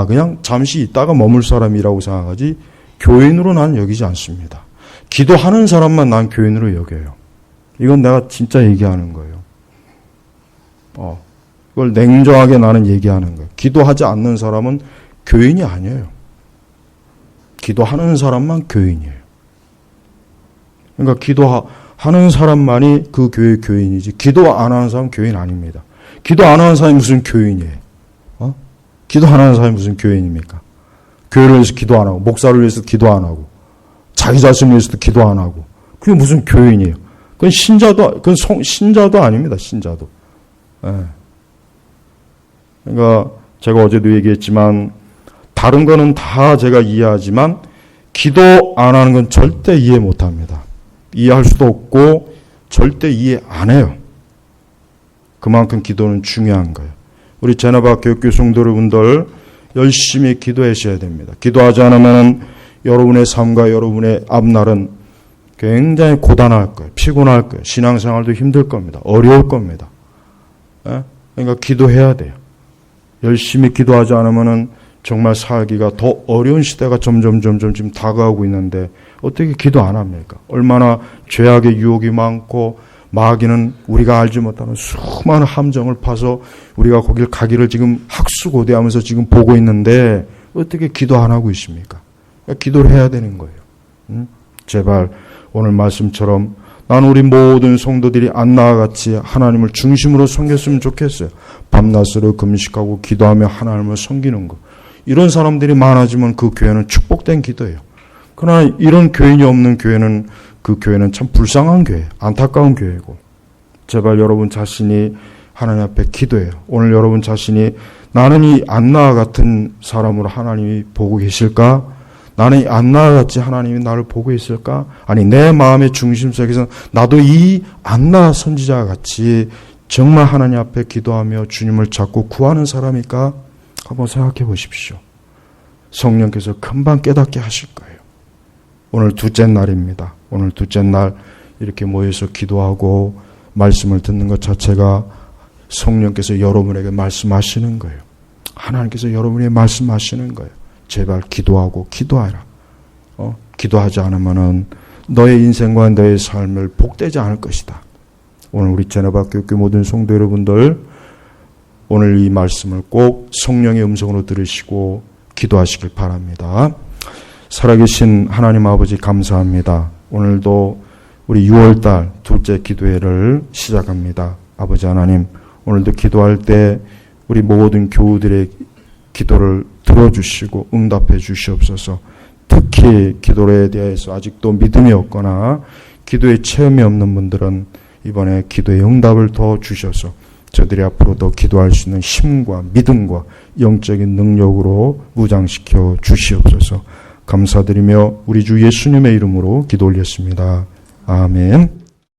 그냥 잠시 있다가 머물 사람이라고 생각하지 교인으로 난 여기지 않습니다. 기도하는 사람만 난 교인으로 여겨요. 이건 내가 진짜 얘기하는 거예요. 그걸 냉정하게 나는 얘기하는 거예요. 기도하지 않는 사람은 교인이 아니에요. 기도하는 사람만 교인이에요. 그러니까 기도하는 사람만이 그 교회의 교인이지 기도 안 하는 사람은 교인 아닙니다. 기도 안 하는 사람이 무슨 교인이에요? 기도 안 하는 사람이 무슨 교인입니까? 교회를 위해서 기도 안 하고 목사를 위해서 기도 안 하고 자기 자신을 위해서도 기도 안 하고 그게 무슨 교인이에요? 그건 신자도 아닙니다. 신자도. 그러니까 제가 어제도 얘기했지만 다른 거는 다 제가 이해하지만 기도 안 하는 건 절대 이해 못 합니다. 이해할 수도 없고 절대 이해 안 해요. 그만큼 기도는 중요한 거예요. 우리 제나바 교육교 성도 여러분들 열심히 기도하셔야 됩니다. 기도하지 않으면 여러분의 삶과 여러분의 앞날은 굉장히 고단할 거예요. 피곤할 거예요. 신앙생활도 힘들 겁니다. 어려울 겁니다. 그러니까 기도해야 돼요. 열심히 기도하지 않으면 정말 살기가 더 어려운 시대가 점점 지금 다가오고 있는데 어떻게 기도 안 합니까? 얼마나 죄악의 유혹이 많고 마귀는 우리가 알지 못하는 수많은 함정을 파서 우리가 거길 가기를 지금 학수고대하면서 지금 보고 있는데 어떻게 기도 안 하고 있습니까? 그러니까 기도를 해야 되는 거예요. 제발 오늘 말씀처럼 나는 우리 모든 성도들이 안나와 같이 하나님을 중심으로 섬겼으면 좋겠어요. 밤낮으로 금식하고 기도하며 하나님을 섬기는 거. 이런 사람들이 많아지면 그 교회는 축복된 기도예요. 그러나 이런 교인이 없는 교회는 그 교회는 참 불쌍한 교회, 안타까운 교회고 제발 여러분 자신이 하나님 앞에 기도해요. 오늘 여러분 자신이 나는 이 안나와 같은 사람으로 하나님이 보고 계실까? 나는 이 안나와 같이 하나님이 나를 보고 있을까? 아니 내 마음의 중심 속에서 나도 이 안나 선지자와 같이 정말 하나님 앞에 기도하며 주님을 찾고 구하는 사람일까? 한번 생각해 보십시오. 성령께서 금방 깨닫게 하실 거예요. 오늘 둘째 날입니다. 오늘 둘째 날 이렇게 모여서 기도하고 말씀을 듣는 것 자체가 성령께서 여러분에게 말씀하시는 거예요. 하나님께서 여러분에게 말씀하시는 거예요. 제발 기도하고 기도하라. 기도하지 않으면은 너의 인생과 너의 삶을 복되지 않을 것이다. 오늘 우리 제나바 교회 모든 성도 여러분들 오늘 이 말씀을 꼭 성령의 음성으로 들으시고 기도하시길 바랍니다. 살아계신 하나님 아버지 감사합니다. 오늘도 우리 6월달 둘째 기도회를 시작합니다. 아버지 하나님 오늘도 기도할 때 우리 모든 교우들의 기도를 들어주시고 응답해 주시옵소서. 특히 기도에 대해서 아직도 믿음이 없거나 기도의 체험이 없는 분들은 이번에 기도의 응답을 더 주셔서 저들이 앞으로도 기도할 수 있는 힘과 믿음과 영적인 능력으로 무장시켜 주시옵소서. 감사드리며 우리 주 예수님의 이름으로 기도 올렸습니다. 아멘.